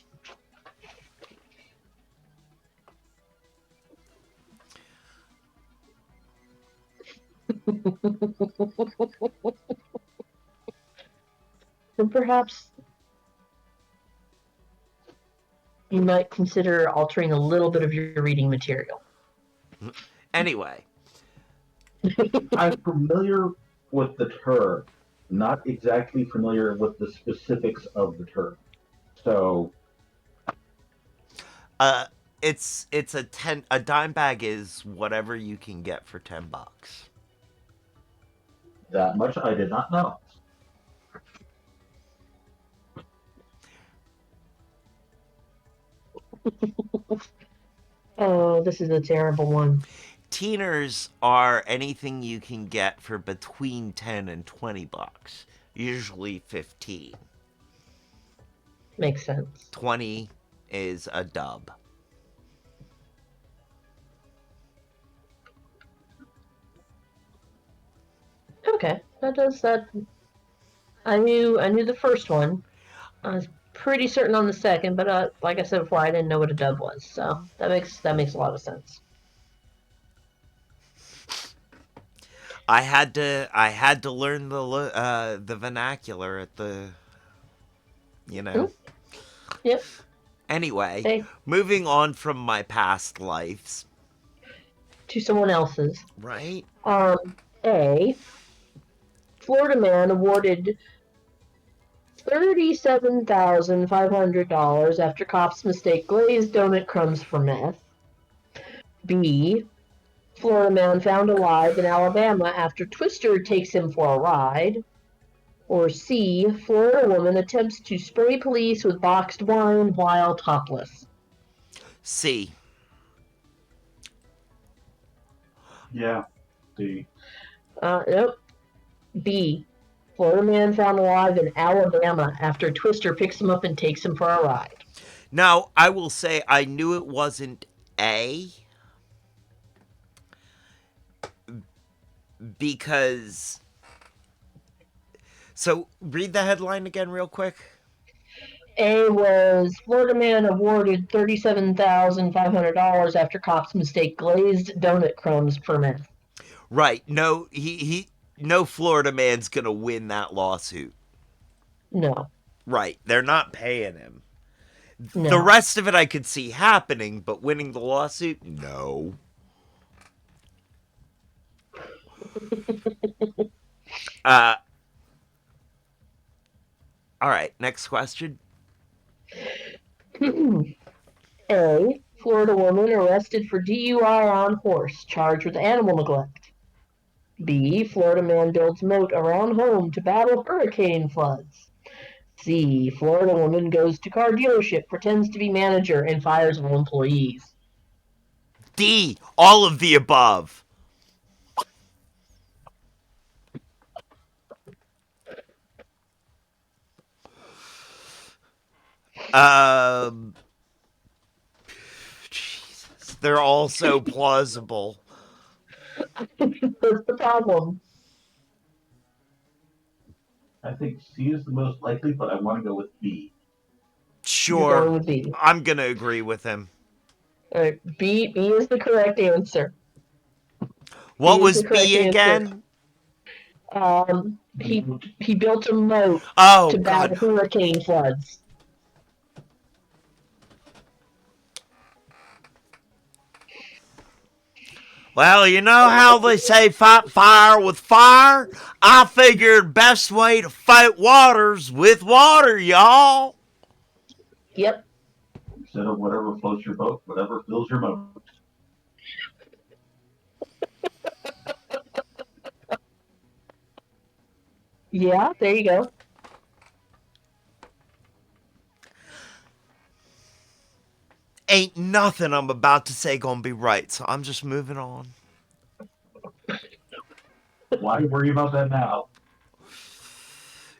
And perhaps you might consider altering a little bit of your reading material. Anyway, I'm familiar with the term, not exactly familiar with the specifics of the term. So uh it's a dime bag is whatever you can get for $10. that much I did not know. Oh, this is a terrible one. Teeners are anything you can get for between 10 and $20, usually 15. Makes sense. 20 is a dub. Okay, that does that. I knew the first one. I was pretty certain on the second, but like I said before, I didn't know what a dub was, so that makes a lot of sense. I had to learn the vernacular at the you Hmm? know. Yep. Anyway, Hey, moving on from my past lives, to someone else's. right? A Florida man awarded $37,500 after cops mistake glazed donut crumbs for meth. B Florida man found alive in Alabama after Twister takes him for a ride. Or C Florida woman attempts to spray police with boxed wine while topless. C. Yeah. The Nope. B Florida man found alive in Alabama after Twister picks him up and takes him for a ride. Now, I will say I knew it wasn't A because. So, read the headline again, real quick. A was Florida man awarded $37,500 after cops mistake glazed donut crumbs for meth. Right. No, no Florida man's going to win that lawsuit. No, Right. They're not paying him. The no. rest of it I could see happening, but winning the lawsuit? No. Uh, all right. Next question. A Florida woman arrested for DUI on horse, charged with animal neglect. B Florida man builds moat around home to battle hurricane floods. C Florida woman goes to car dealership, pretends to be manager, and fires all employees. D. All of the above. Um, Jesus, they're all so plausible. That's the problem. I think C is the most likely, but I want to go with B. You're going Sure, with B. I'm gonna agree with him. All right, B is the correct answer. B What is was the correct B answer. again? He built a moat Oh to God. battle hurricane floods. Well, you know how they say fight fire with fire? I figured best way to fight waters with water, y'all. Yep. Instead of whatever floats your boat, whatever fills your moat. Yeah, there you go. Ain't nothing I'm about to say gonna be right, so I'm just moving on. Why worry about that now?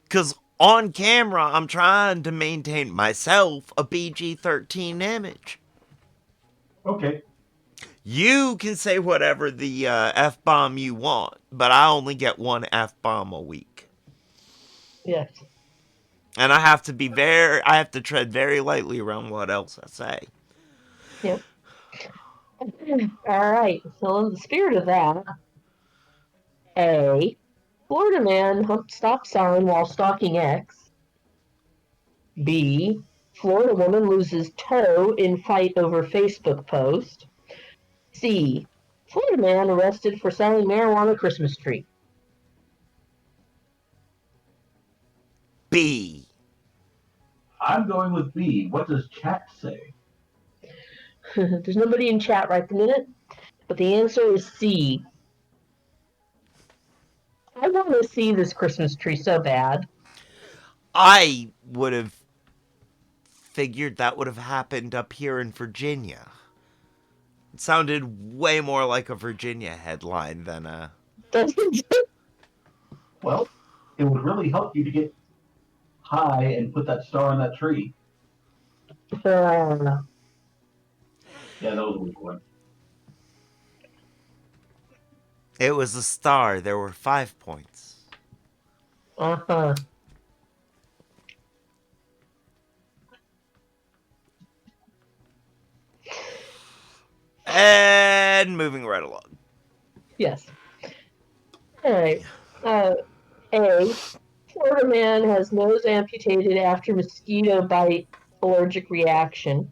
Because on camera, I'm trying to maintain myself a PG-13 image. Okay. You can say whatever the F-bomb you want, but I only get one F-bomb a week. Yes. And I have to tread very lightly around what else I say. Yep. All right. So in the spirit of that, A. Florida man humped stop sign while stalking ex. B. Florida woman loses toe in fight over Facebook post. C. Florida man arrested for selling marijuana Christmas tree. B. I'm going with B. What does chat say? There's nobody in chat right the minute, but the answer is C. I want to see this Christmas tree so bad. I would have figured that would have happened up here in Virginia. It sounded way more like a Virginia headline than a. Doesn't Well, it would really help you to get high and put that star on that tree. uh Yeah, that was a weak one. It was a star. There were 5 points. huh. And moving right along. Yes. All right. Uh, A. Florida man has nose amputated after mosquito bite allergic reaction.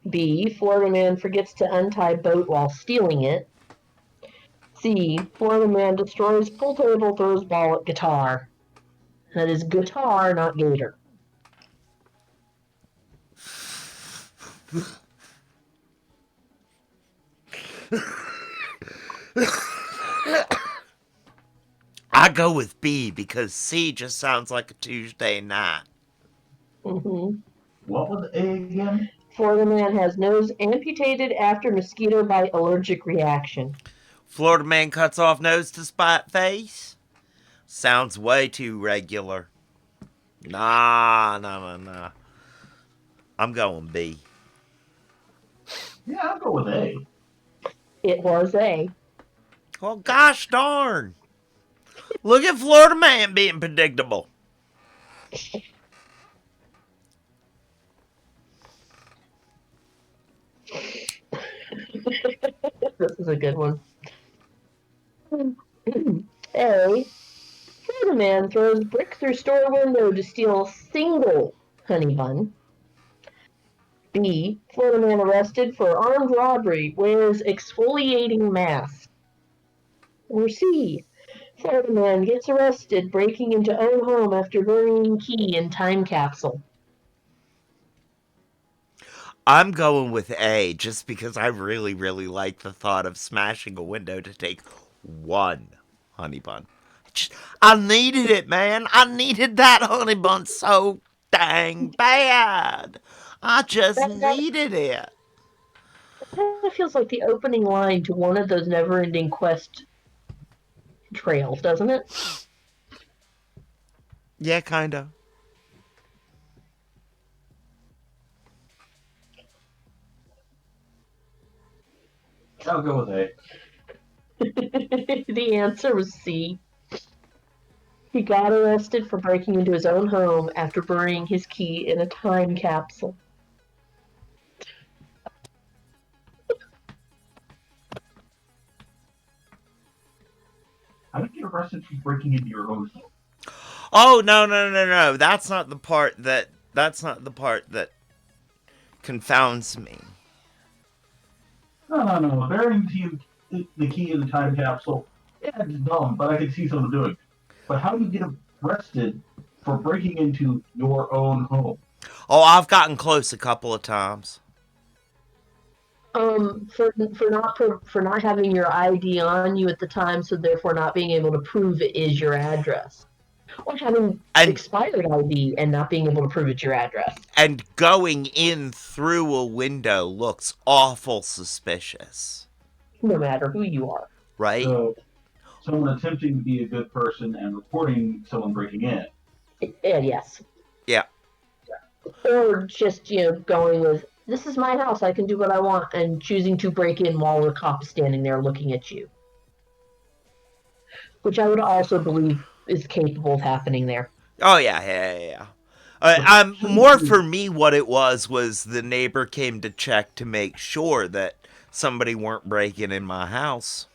B. Florida man forgets to untie boat while stealing it. C. Florida man destroys pool table, throws ball at guitar. That is guitar, not gator. I go with B because C just sounds like a Tuesday night. Mm-hmm. What was A again? Florida man has nose amputated after mosquito bite allergic reaction. Florida man cuts off nose to spite face? Sounds way too regular. Nah. I'm going B. Yeah, I'll go with A. It was A. Well, gosh darn. Look at Florida man being predictable. This is a good one. A. Florida man throws brick through store window to steal single honey bun. B. Florida man arrested for armed robbery wears exfoliating mask. Or C. Florida man gets arrested breaking into own home after burying key in time capsule. I'm going with A just because I really, really like the thought of smashing a window to take one honey bun. I needed it, man. I needed that honey bun so dang bad. I just That needed it. kind of feels like the opening line to one of those never-ending quest trails, doesn't it? Yeah, kind of. I'll go with A. The answer was C. He got arrested for breaking into his own home after burying his key in a time capsule. How did you get arrested for breaking into your own home? Oh no. That's not the part that confounds me. No. Burying the key in the time capsule, yeah, it's dumb, but I can see someone doing it. But how do you get arrested for breaking into your own home? Oh, I've gotten close a couple of times. For not having your ID on you at the time, so therefore not being able to prove it is your address, or having And expired ID and not being able to prove it's your address. and going in through a window looks awful suspicious, No matter who you are. right? So, someone attempting to be a good person and reporting someone breaking in. And yes, Yeah. or just going with this is my house, I can do what I want, and choosing to break in while the cop is standing there looking at you, which I would also believe is capable of happening there. Oh yeah. But More shouldn't for you, me, what it was the neighbor came to check to make sure that somebody weren't breaking in my house,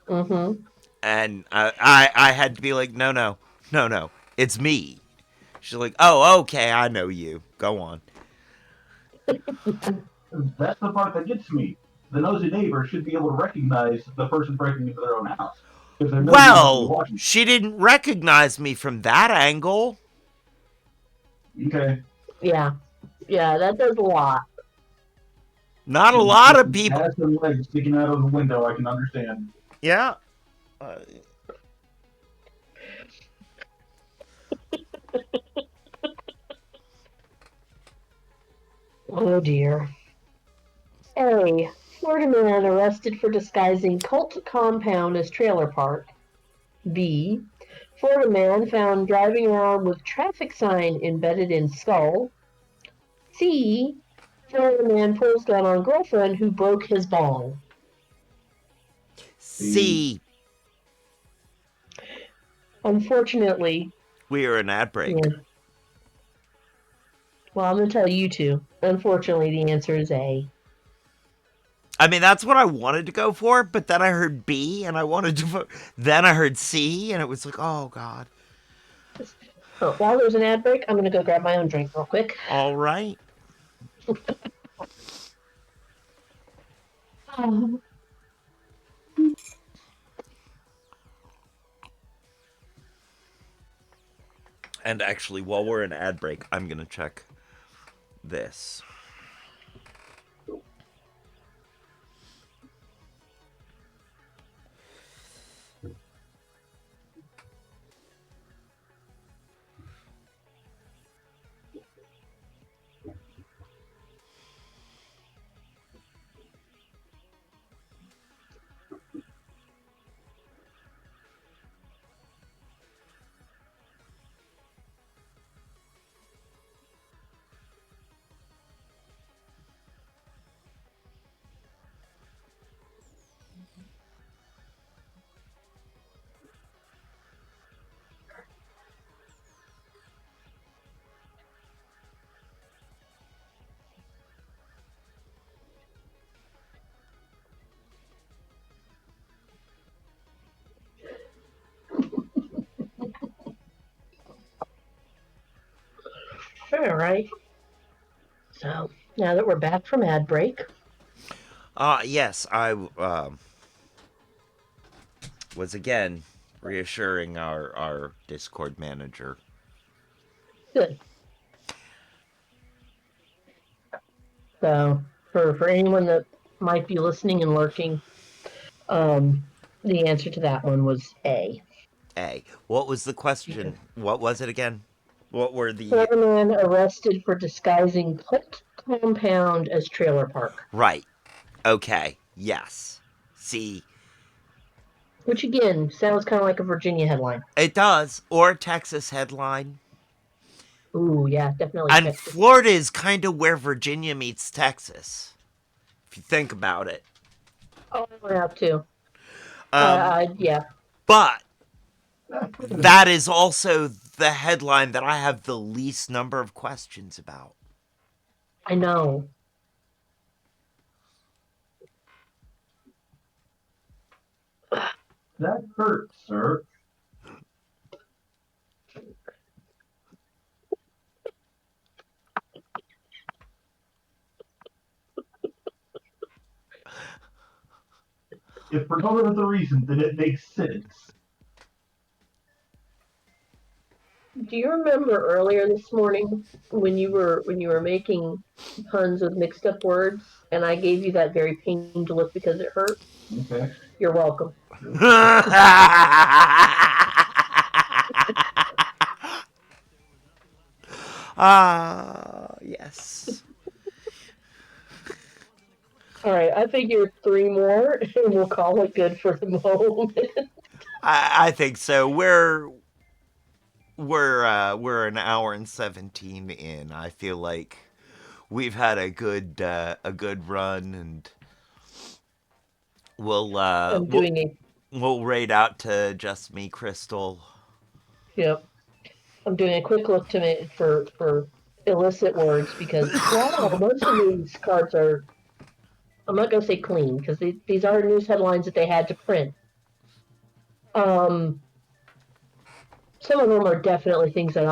Mm-hmm. and I had to be like, no, it's me. She's like, oh, okay, I know you. Go on. that's the part that gets me. The nosy neighbor should be able to recognize the person breaking into their own house because they're nosy enough to be Well, watching. she didn't recognize me from that angle. Okay. Yeah, that does a lot. Not a lot of people. Ass and legs sticking out of the window, I can understand. Yeah. Oh dear. A. Florida man arrested for disguising cult compound as trailer park. B. Florida man found driving around with traffic sign embedded in skull. C. Florida man pulls gun on girlfriend who broke his bong. C. Unfortunately, We are an ad break. yeah. Well, I'm going to tell you two. Unfortunately, the answer is A. I mean, that's what I wanted to go for, but then I heard B, and I wanted to vote. Then I heard C, and it was like, oh god. Oh, while there's an ad break, I'm gonna go grab my own drink real quick. All right. And actually, while we're in ad break, I'm gonna check this. All right. So now that we're back from ad break, Yes, I was again reassuring our Discord manager. good. So for anyone that might be listening and lurking, the answer to that one was A. A. What was the question? What was it again? What were the Florida man arrested for disguising cult compound as trailer park. right? Okay. Yes. See, Which again sounds kind of like a Virginia headline. it does, or a Texas headline. Ooh, yeah, definitely And Texas. Florida is kind of where Virginia meets Texas, if you think about it. Oh, I have to. Yeah. But that is also the headline that I have the least number of questions about. I know. That hurts, sir. If for no other reason, then it makes sense. Do you remember earlier this morning when you were making puns with mixed up words, and I gave you that very pained look because it hurt? Okay. You're welcome. Yes. All right, I figured 3 more, and we'll call it good for the moment. I think so. We're an hour and 17 in. I feel like we've had a good run, and we'll I'm doing a we'll raid out to just me, Crystal. yep. I'm doing a quick look to me for illicit words because wow, most of these cards are. I'm not going to say clean because these are news headlines that they had to print. Some of them are definitely things that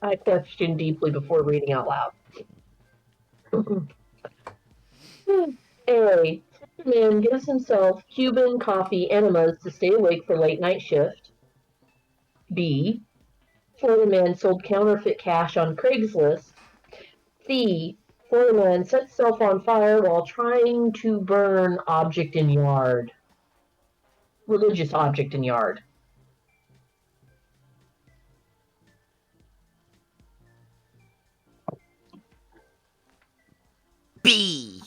I question deeply before reading out loud. A. Man gives himself Cuban coffee enemas to stay awake for late night shift. B. Florida man sold counterfeit cash on Craigslist. C. Florida man sets self on fire while trying to burn object in yard. Religious object in yard. B.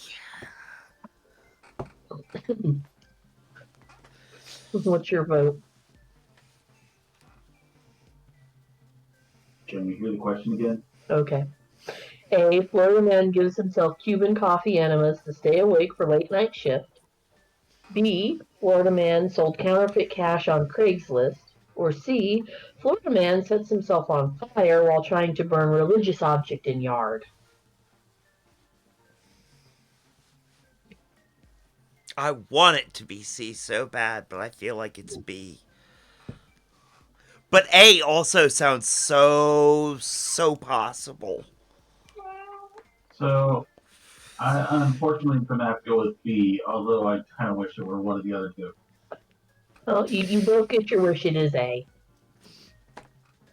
What's your vote? Can we hear the question again? Okay. A. Florida man gives himself Cuban coffee enemas to stay awake for late night shift. B. Florida man sold counterfeit cash on Craigslist. Or C. Florida man sets himself on fire while trying to burn religious object in yard. I want it to be C so bad, but I feel like it's B. But A also sounds so possible. So, I unfortunately for that go with B, although I kind of wish it were one of the other two. Oh, you both get your wish. It is A.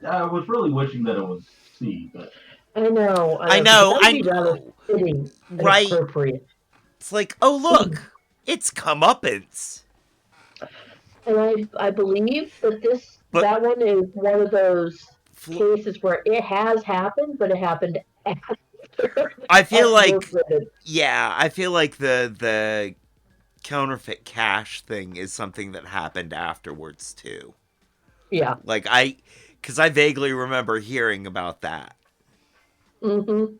I was really wishing that it was C, but I know, I because know, that would I be rather know. fitting and Right? appropriate. It's like, oh look, it's comeuppance. And I believe that But that one is one of those Fl- cases where it has happened, but it happened after I the feel was like, written. yeah, I feel like the counterfeit cash thing is something that happened afterwards too. Yeah. Like because I vaguely remember hearing about that. Mm-hmm.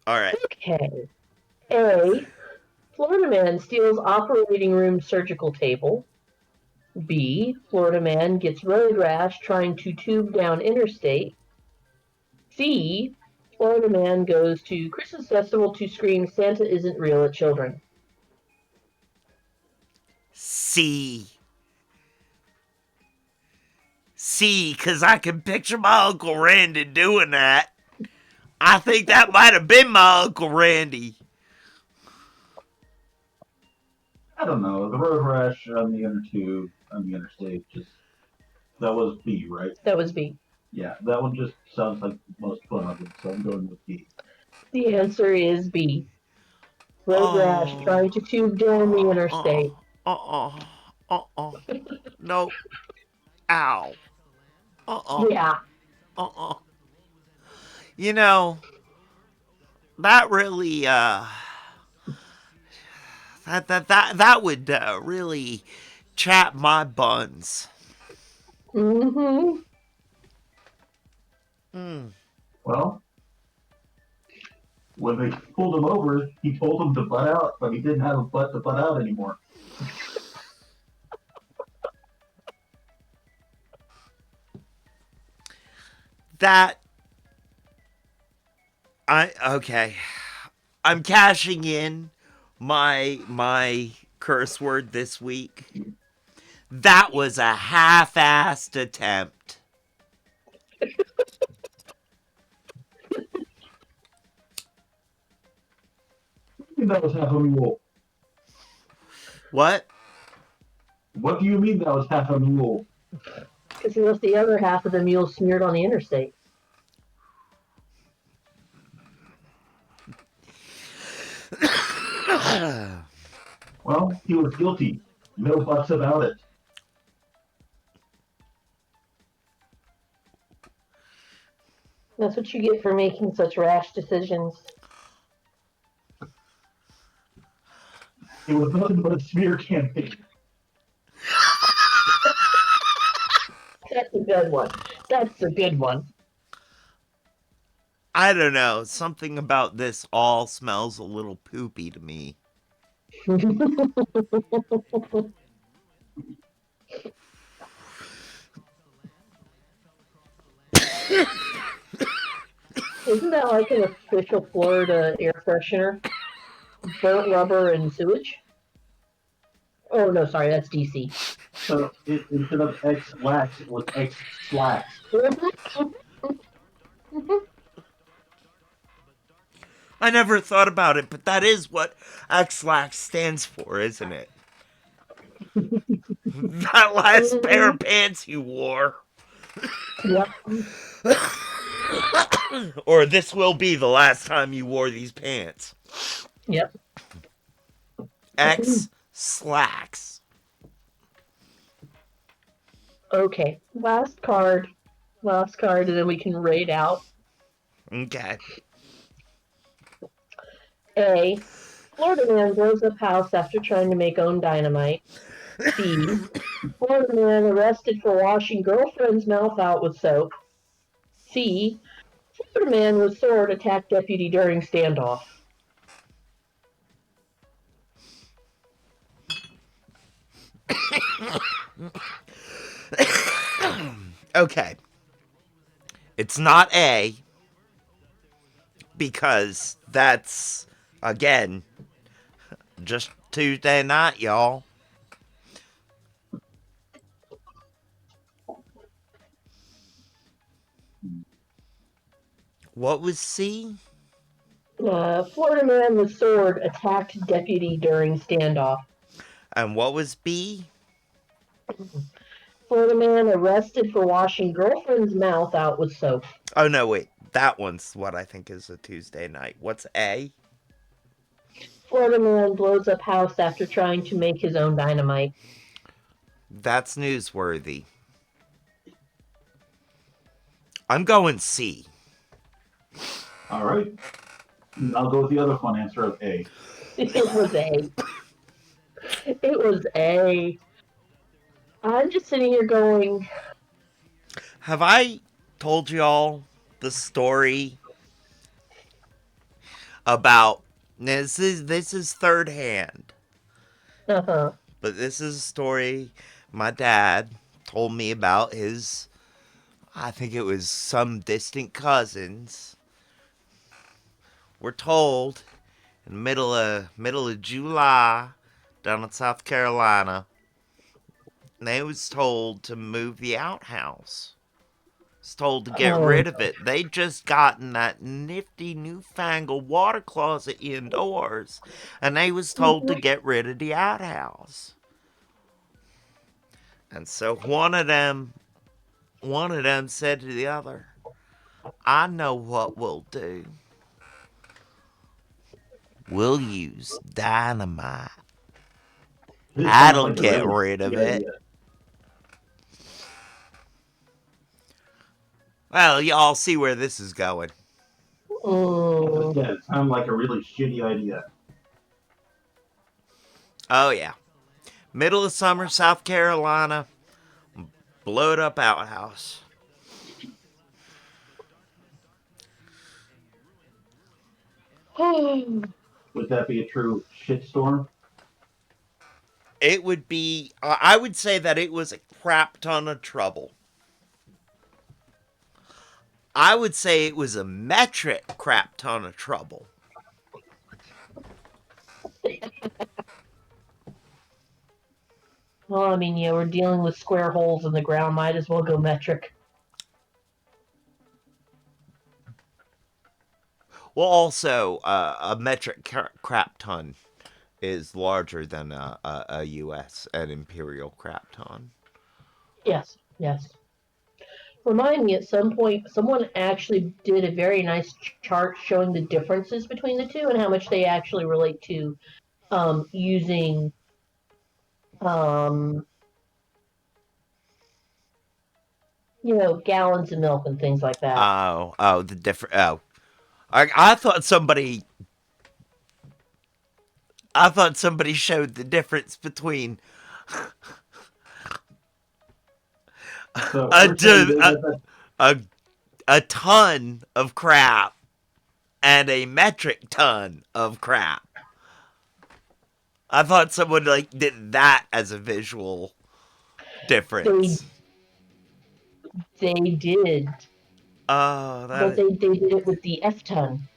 All right. Okay. A. Florida man steals operating room surgical table. B. Florida man gets road rash trying to tube down interstate. C. Florida man goes to Christmas festival to scream Santa isn't real at children. C. C, because I can picture my Uncle Randy doing that. I think that might have been my Uncle Randy. I don't know. The road rash on the inner tube on the interstate just that was B, right? That was B. Yeah, that one just sounds like the most fun of them, so I'm going with B. The answer is B. Road rash Oh. trying to tube down the interstate. Uh-uh. No. Ow. Uh-uh. Yeah. Uh-uh. You know, that really, that would really chap my buns. Mm-hmm. Mm. Well, when they pulled him over, he told them to butt out, but he didn't have a butt to butt out anymore. That okay. I'm cashing in my curse word this week. That was a half-assed attempt. And that was half a mule. What? What do you mean that was half a mule? Because he left the other half of the mule smeared on the interstate. Well, he was guilty. No buts about it. That's what you get for making such rash decisions. It was nothing but a smear campaign. That's a good one. That's a good one. I don't know. Something about this all smells a little poopy to me. Isn't that like an official Florida air freshener? Burnt rubber and sewage? Oh, no, sorry, that's DC. So instead of X lax, it was X slacks. I never thought about it, but that is what X-Lax stands for, isn't it? That last pair of pants you wore. Yep. Or this will be the last time you wore these pants. Yep. X slacks. Okay, last card. Last card, and then we can rate out. Okay. A. Florida man blows up house after trying to make own dynamite. B. Florida man arrested for washing girlfriend's mouth out with soap. C. Florida man with sword attacked deputy during standoff. Okay. It's not A because That's, again, just Tuesday night, y'all. What was C? Florida man with sword attacked deputy during standoff. And what was B? Florida man arrested for washing girlfriend's mouth out with soap. Oh, no, wait. That one's what I think is a Tuesday night. What's A? Florida man blows up house after trying to make his own dynamite. That's newsworthy. I'm going C. All right. I'll go with the other fun answer of A. It was A. It was A. I'm just sitting here going, Have I told y'all the story about this is third hand, uh-huh. but this is a story my dad told me about his, I think it was some distant cousins. We're told in the middle of July down in South Carolina, they was told to move the outhouse. Was told to get rid of it. They just gotten that nifty newfangled water closet indoors, and they was told to get rid of the outhouse. And so one of them said to the other, "I know what we'll do. We'll use dynamite. This sounds That'll like a get really rid of shitty it." idea. Well, y'all see where this is going. Yeah, it sounds like a really shitty idea. Oh, yeah. Middle of summer, South Carolina, blowed up outhouse. Would that be a true shitstorm? It would be, I would say that it was a crap ton of trouble. I would say it was a metric crap ton of trouble. Well, I mean, yeah, we're dealing with square holes in the ground. Might as well go metric. Well, also, a metric crap ton is larger than a U.S. an imperial crap ton. Yes, yes. Remind me, at some point, someone actually did a very nice chart showing the differences between the two and how much they actually relate to using um, gallons of milk and things like that. The different. Oh, I thought somebody. I thought somebody showed the difference between So a, we're saying d- a a ton of crap and a metric ton of crap. I thought someone did that as a visual difference. They did, Oh, but they did it with the F ton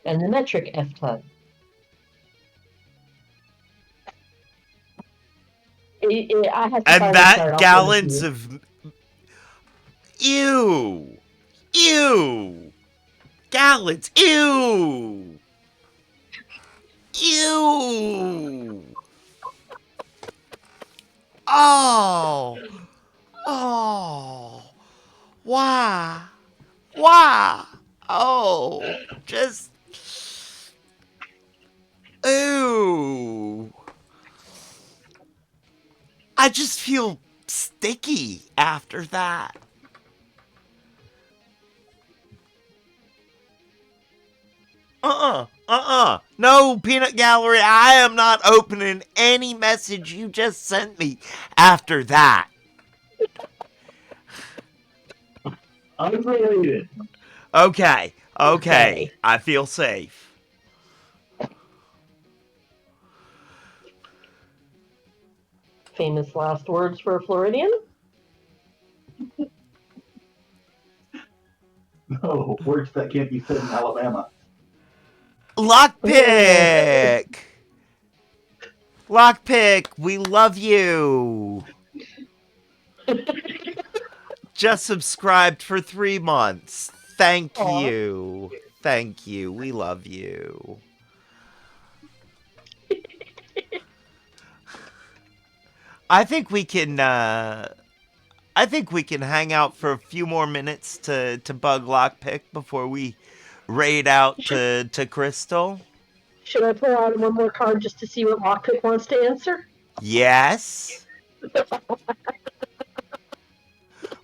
and the metric F ton. I have to and find the that chart. I'll send it to gallons you. of ew, gallons, ew. Oh, oh, why, oh, just ooh. I just feel sticky after that. No, Peanut Gallery, I am not opening any message you just sent me after that. unrelated. Okay, Okay. I feel safe. Famous last words for a Floridian? No, words that can't be said in Alabama. Lockpick! Lockpick, we love you! Just subscribed for 3 months. Thank Aw. you. Thank you. We love you. I think we can hang out for a few more minutes to bug Lockpick before we raid out Should, to Crystal. should I pull out one more card just to see what Lockpick wants to answer? Yes.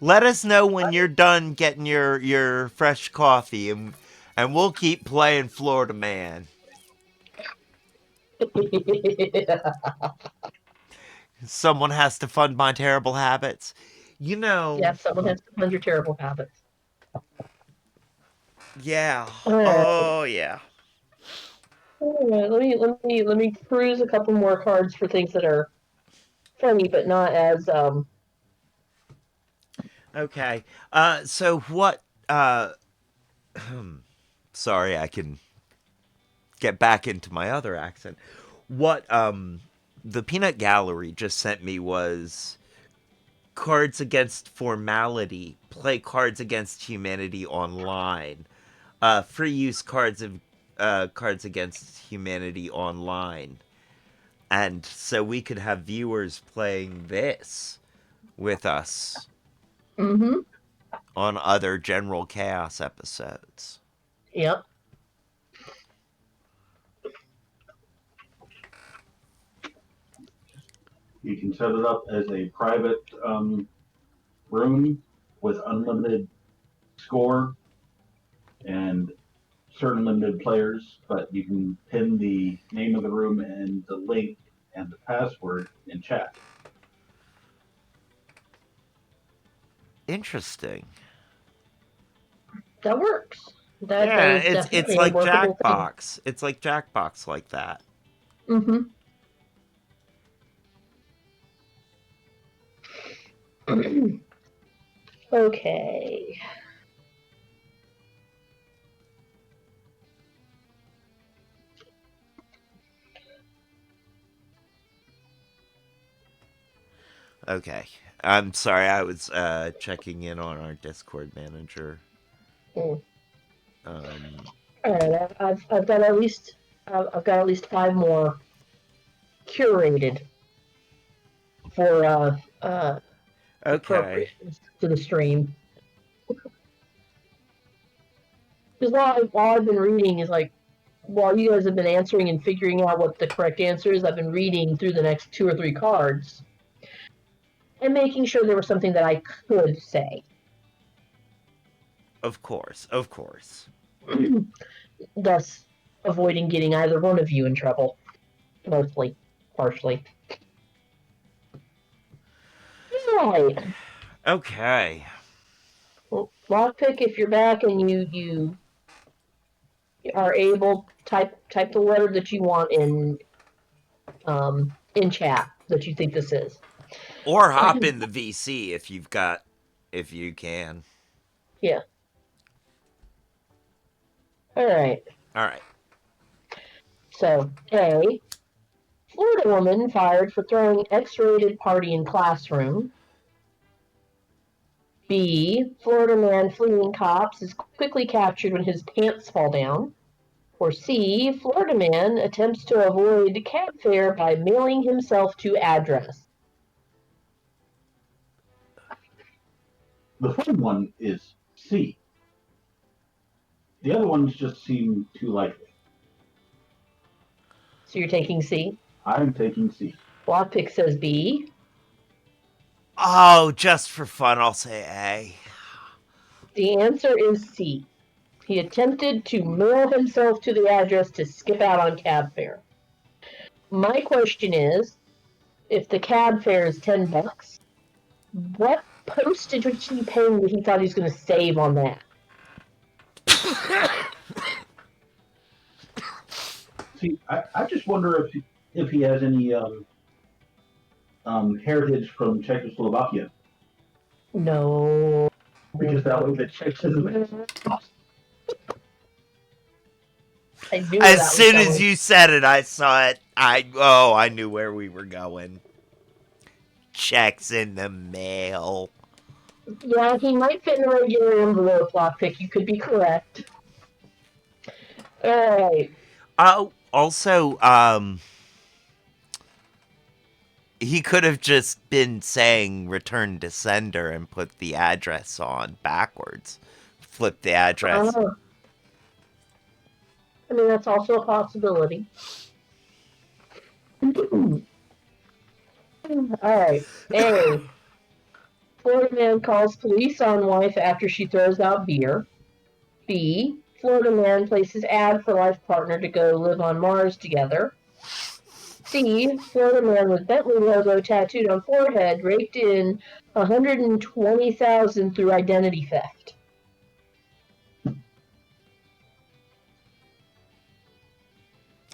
Let us know when you're done getting your fresh coffee, and we'll keep playing Florida Man. Someone has to fund my terrible habits. You know, Yes, someone has to fund your terrible habits. yeah. All right. Oh, yeah. All right. Let me cruise a couple more cards for things that are funny but not as Okay. So what, sorry, I can get back into my other accent. What, the Peanut Gallery just sent me was Cards Against Formality, Play Cards Against Humanity Online. Free use Cards Against Humanity Online. And so we could have viewers playing this with us mm-hmm. on other General Chaos episodes. Yep. You can set it up as a private room with unlimited score and certain limited players, but you can pin the name of the room and the link and the password in chat. Interesting. That works. That Yeah, is it's definitely a like workable thing. Jackbox. It's like Jackbox like that. Mm-hmm. Okay. Okay. I'm sorry, I was checking in on our Discord manager. Mm. Um All right. I've got at least 5 more curated for okay. appropriate to the stream. Because while I've been reading is like while you guys have been answering and figuring out what the correct answer is, I've been reading through the next 2 or 3 cards and making sure there was something that I could say. Of course. Of course. Thus avoiding getting either one of you in trouble. Mostly. Partially. Right. Okay. Well, Lockpick, if you're back and you are able, type the letter that you want in chat that you think this is. Or hop in the VC if you can. Yeah. All right. All right. So, A. Florida woman fired for throwing X-rated party in classroom. B. Florida man fleeing cops is quickly captured when his pants fall down. Or C. Florida man attempts to avoid cab fare by mailing himself to address. The fun one is C. The other ones just seem too likely. So you're taking C. I'm taking C. Lockpick says B. Oh, just for fun, I'll say A. The answer is C. He attempted to mail himself to the address to skip out on cab fare. My question is, if the cab fare is $10, what postage was he paying that he thought he was going to save on that? See, I just wonder if he has any heritage from Czechoslovakia. No. Because that way the checks in the mail. I knew where As that was soon as going. you said it, I saw it. I knew where we were going. Checks in the mail. Yeah, he might fit in a regular envelope, lockpick. You could be correct. Alright. Oh, also, he could have just been saying return to sender and put the address on backwards. Flip the address. I mean, that's also a possibility. Alright. A. Florida man calls police on wife after she throws out beer. B. Florida man places ad for life partner to go live on Mars together. C. Florida man with Bentley logo tattooed on forehead raked in $120,000 through identity theft.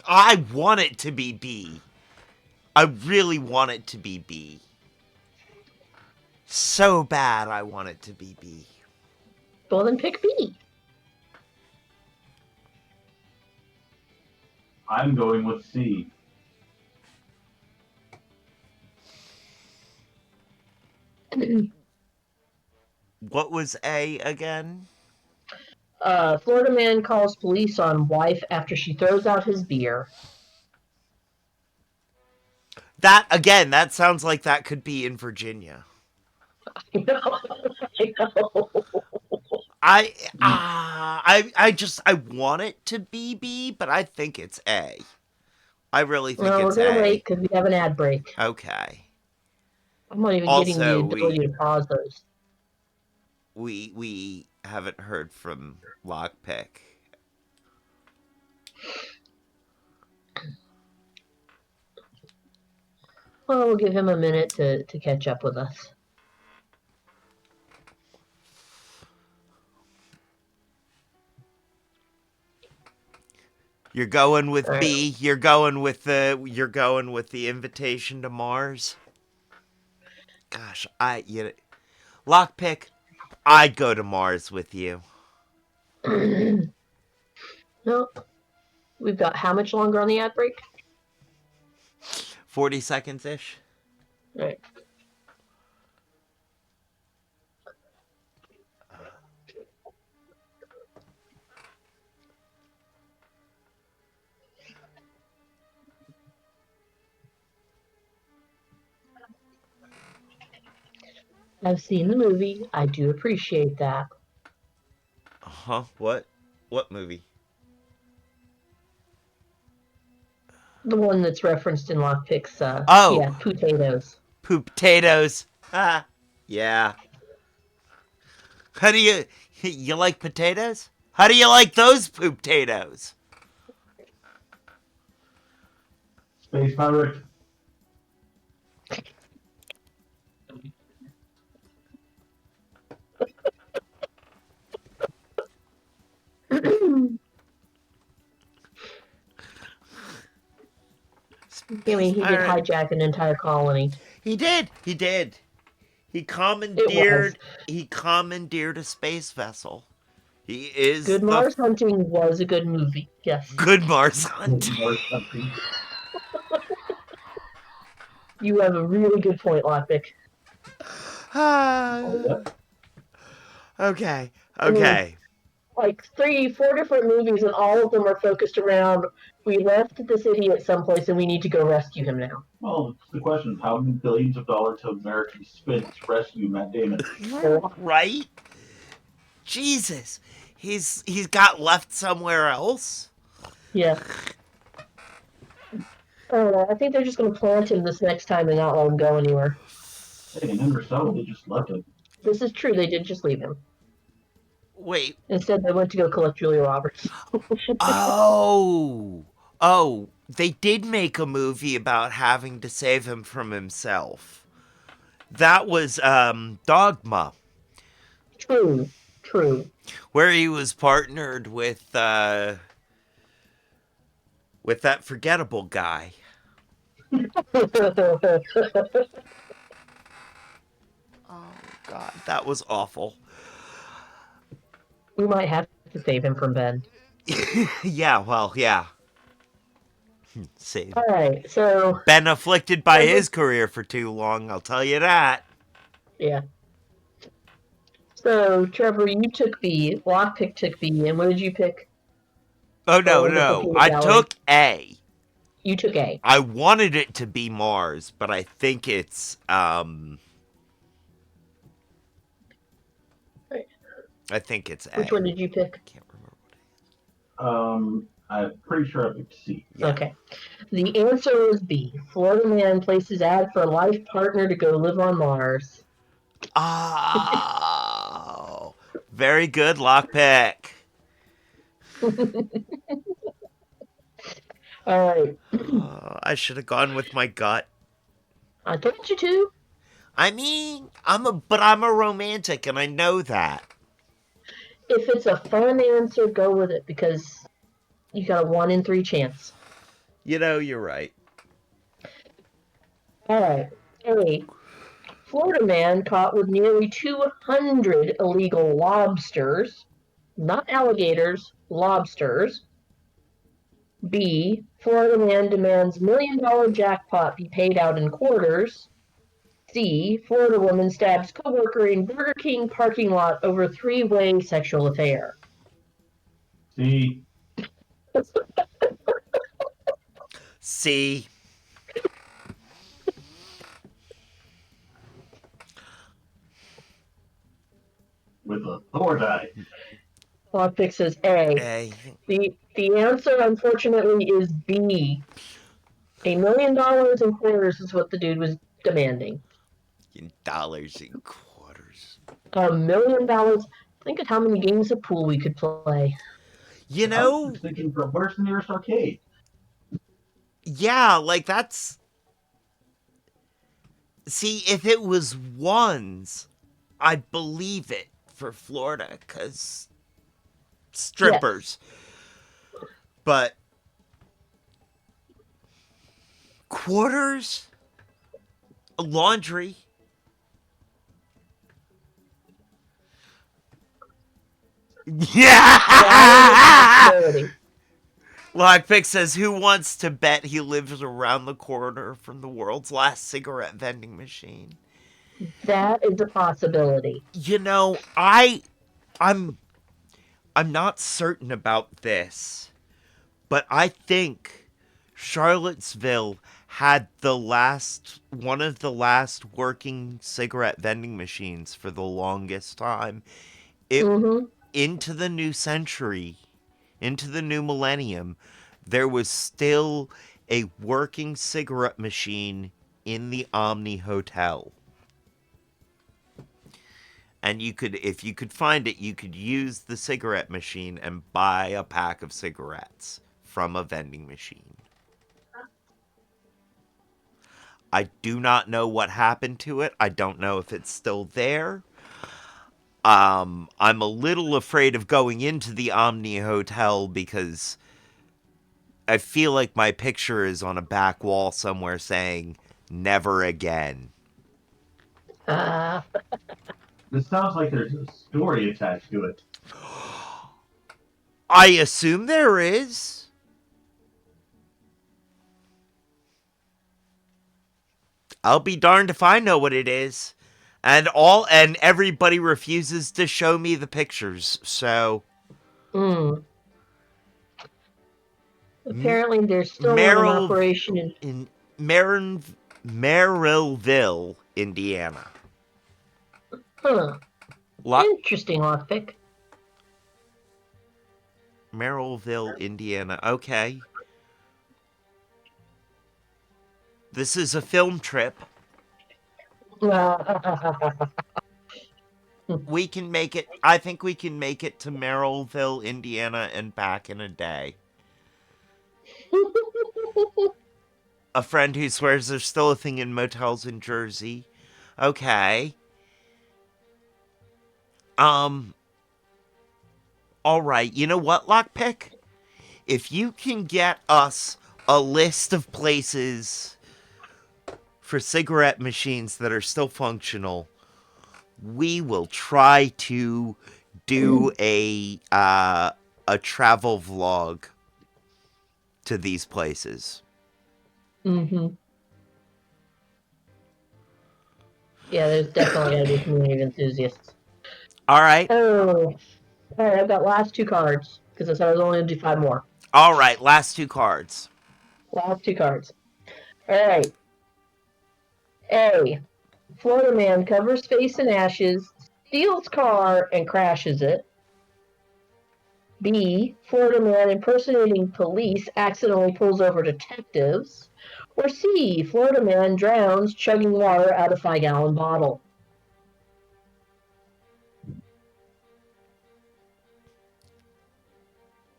I want it to be B. I really want it to be B. So bad I want it to be B. Well, then pick B. I'm going with C. What was A again? Florida man calls police on wife after she throws out his beer. That, again, that sounds like that could be in Virginia. I know. I want it to be B, but I think it's A. I really think Well, we're it's gonna A. wait because we have an ad break. Okay. I'm not even getting the Also, ability to pause those. we haven't heard from Lockpick. Well, we'll give him a minute to catch up with us. You're going with All B. right. You're going with the invitation to Mars. Gosh, Lockpick. I'd go to Mars with you. Nope. We've got how much longer on the ad break? 40 seconds ish. All right. I've seen the movie. I do appreciate that. Huh? What? What movie? The one that's referenced in Lockpick's, Oh, yeah, potatoes. poop potatoes. Ah, yeah. How do you like potatoes? How do you like those poop potatoes? Space Pirate. I mean, he did Pirate. hijack an entire colony. He did. He did. He It was. commandeered a space vessel. He is Good the Mars Hunting was a good movie. Yes. good Mars hunt. Or something. You have a really good point, Lockpick. Oh, yeah. Okay. I mean, Okay. like 3, 4 different movies, and all of them are focused around we left this idiot someplace and we need to go rescue him now. Well, it's the question is how many billions of dollars have Americans spent to rescue Matt Damon? Right? Jesus. He's got left somewhere else. Yeah. I don't know. I think they're just going to plant him this next time and not let him go anywhere. Hey, in Interstellar, they just left him. This is true. They did just leave him. Wait. Instead, they went to go collect Julia Roberts. Oh. They did make a movie about having to save him from himself. That was Dogma, True. where he was partnered with that forgettable guy. Oh God, that was awful. We might have to save him from Ben. Yeah, well, yeah. Save. All right, so Been afflicted by Trevor, his career for too long, I'll tell you that. yeah. So Trevor, you took B. Lockpick took B, and what did you pick? Oh, Oh, no, in the no. Computer I Gallery, took A. you took A. I wanted it to be Mars, but I think it's, Right. I think it's A. Which one did you pick? Can't remember. I'm pretty sure I picked C. Yeah. Okay. The answer was B. Florida man places ad for a life partner to go live on Mars. Oh, very good lockpick. All right. I should have gone with my gut. I told you to. I mean, I'm a romantic, and I know that. If it's a fun answer, go with it because you got a 1 in 3 chance. You know, you're right. All right. A. Florida man caught with nearly 200 illegal lobsters, not alligators, lobsters. B. Florida man demands $1 million jackpot be paid out in quarters. C. Florida woman stabs coworker in Burger King parking lot over three-way sexual affair. C. C. With a Thor die. Lockpick says A. A. The answer, unfortunately, is B. $1 million in quarters is what the dude was demanding. In dollars and quarters. $1 million. Think of how many games of pool we could play. You I know, was thinking, where's the nearest arcade? yeah, like that's. See, if it was ones, I'd believe it for Florida, because strippers. Yes. But quarters? Laundry? Yeah! Lockpick says, who wants to bet he lives around the corner from the world's last cigarette vending machine? That is a possibility. You know, I'm not certain about this, but I think Charlottesville had one of the last working cigarette vending machines for the longest time. It into the new century, into the new millennium, there was still a working cigarette machine in the Omni Hotel. And if you could find it, you could use the cigarette machine and buy a pack of cigarettes from a vending machine. I do not know what happened to it. I don't know if it's still there. I'm a little afraid of going into the Omni Hotel because I feel like my picture is on a back wall somewhere saying, never again. This sounds like there's a story attached to it. I assume there is. I'll be darned if I know what it is. And everybody refuses to show me the pictures, so. Apparently, there's still one in operation in Merrillville, Indiana. Interesting, Lockpick. Merrillville, Indiana. Okay. This is a film trip. We can make it. I think we can make it to Merrillville, Indiana, and back in a day. A friend who swears there's still a thing in motels in Jersey. Okay. All right. You know what, Lockpick? If you can get us a list of places for cigarette machines that are still functional, we will try to do a travel vlog to these places. Mm-hmm. Yeah, there's definitely got to be community of enthusiasts. All right. Oh, all right. I've got last two cards because I said I was only going to do 5 more. All right. Last two cards. Last 2 cards. All right. A. Florida man covers face in ashes, steals car, and crashes it. B. Florida man impersonating police accidentally pulls over detectives. Or C. Florida man drowns chugging water out of 5-gallon bottle.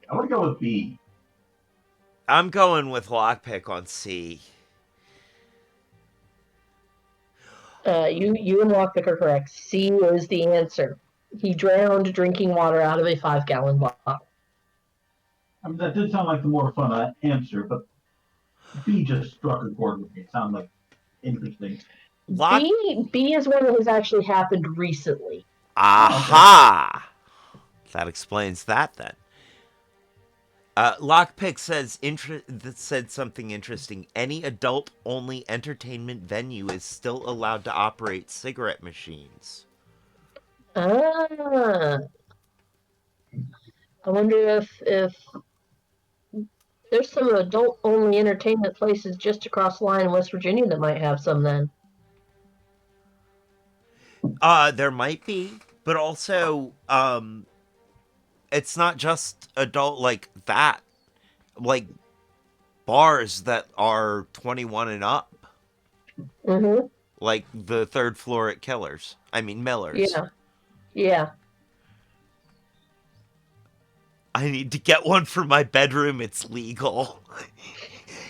I want to go with B. I'm going with lockpick on C. You and Lockpick are correct. C is the answer. He drowned drinking water out of a 5-gallon bottle. I mean, that did sound like the more fun answer, but B just struck a chord with me. It sounded like interesting. Lock. B is one that has actually happened recently. Aha! That explains that then. Lockpick said something interesting. Any adult-only entertainment venue is still allowed to operate cigarette machines. Ah, I wonder if there's some adult-only entertainment places just across the line in West Virginia that might have some then. There might be, but also, it's not just adult like that. Like bars that are 21 and up, Mm-hmm. like the third floor at Miller's. Yeah. Yeah. I need to get one for my bedroom. It's legal.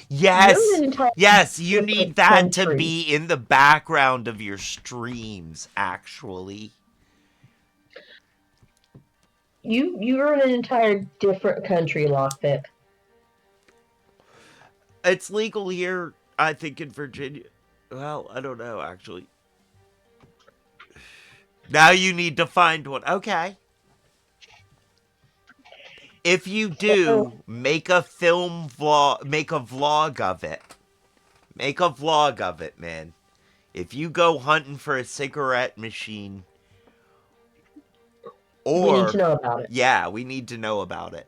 You're Yes. in an entire Yes, you different need that to country. be in the background of your streams, actually. You're in an entire different country, Lockpick. It's legal here, I think, in Virginia. Well, I don't know, actually. Now you need to find one. Okay. If you do, make a vlog of it. Make a vlog of it, man. If you go hunting for a cigarette machine, We need or to know about it. yeah, we need to know about it.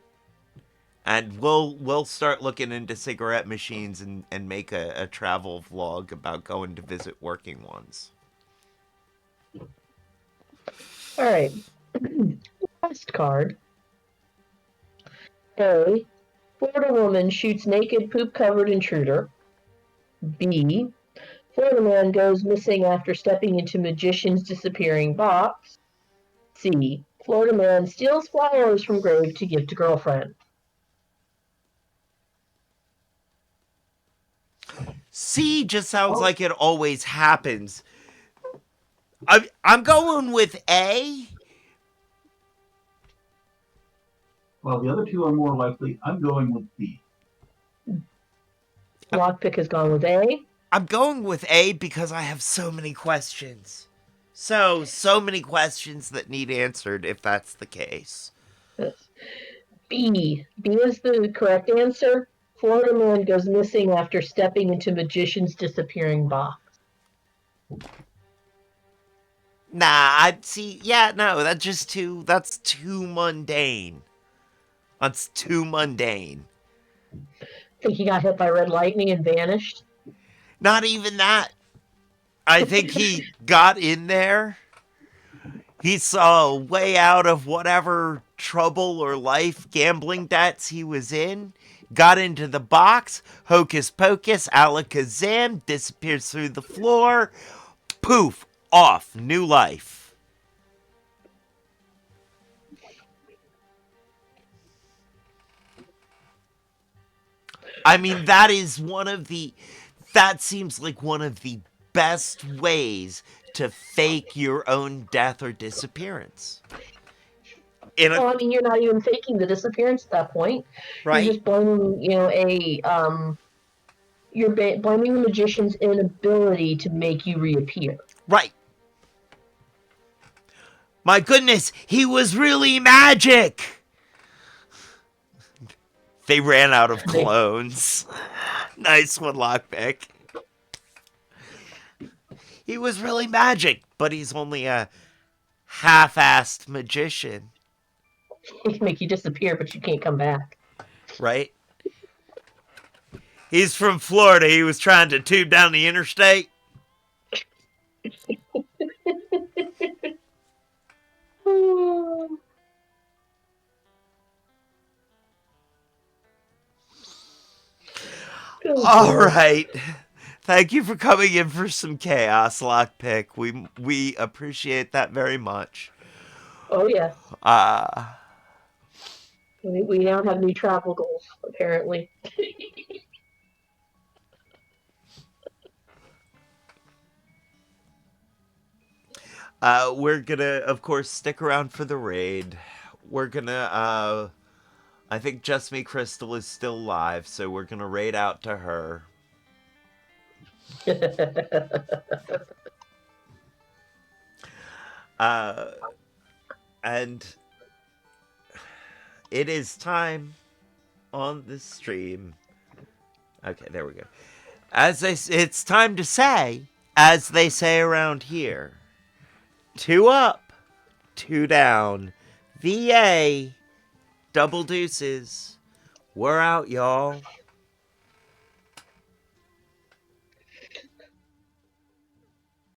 And we'll start looking into cigarette machines and make a travel vlog about going to visit working ones. All right. Last card. A. Florida woman shoots naked, poop-covered intruder. B. Florida man goes missing after stepping into magician's disappearing box. C. Florida man steals flowers from grave to give to girlfriend. C just sounds like it always happens. I'm going with A. Well, the other two are more likely. I'm going with B. Lockpick has gone with A. I'm going with A because I have so many questions. So many questions that need answered if that's the case. B. B is the correct answer. Florida man goes missing after stepping into magician's disappearing box. Nah, I'd see. Yeah, no, that's too mundane. That's too mundane. Think he got hit by red lightning and vanished? Not even that. I think he got in there. He saw a way out of whatever trouble or life gambling debts he was in. Got into the box. Hocus pocus, alakazam, disappears through the floor. Poof, off, new life. I mean, that seems like one of the best ways to fake your own death or disappearance. Well, I mean, you're not even faking the disappearance at that point. Right? You're just blaming, you're blaming the magician's inability to make you reappear. Right. My goodness, he was really magic. They ran out of They, clones. Nice one, Lockpick. He was really magic, but he's only a half-assed magician, they can make you disappear, but you can't come back. right? He's from Florida. He was trying to tube down the interstate. All right. Thank you for coming in for some chaos, Lockpick. We appreciate that very much. Oh yeah, Uh we now have new travel goals apparently. we're gonna, of course, stick around for the raid. We're gonna I think Just Me Crystal is still live, so we're gonna raid out to her. And it is time on the stream. Okay, there we go. It's time to say, as they say around here, 2 up, 2 down. VA, double deuces. We're out, y'all.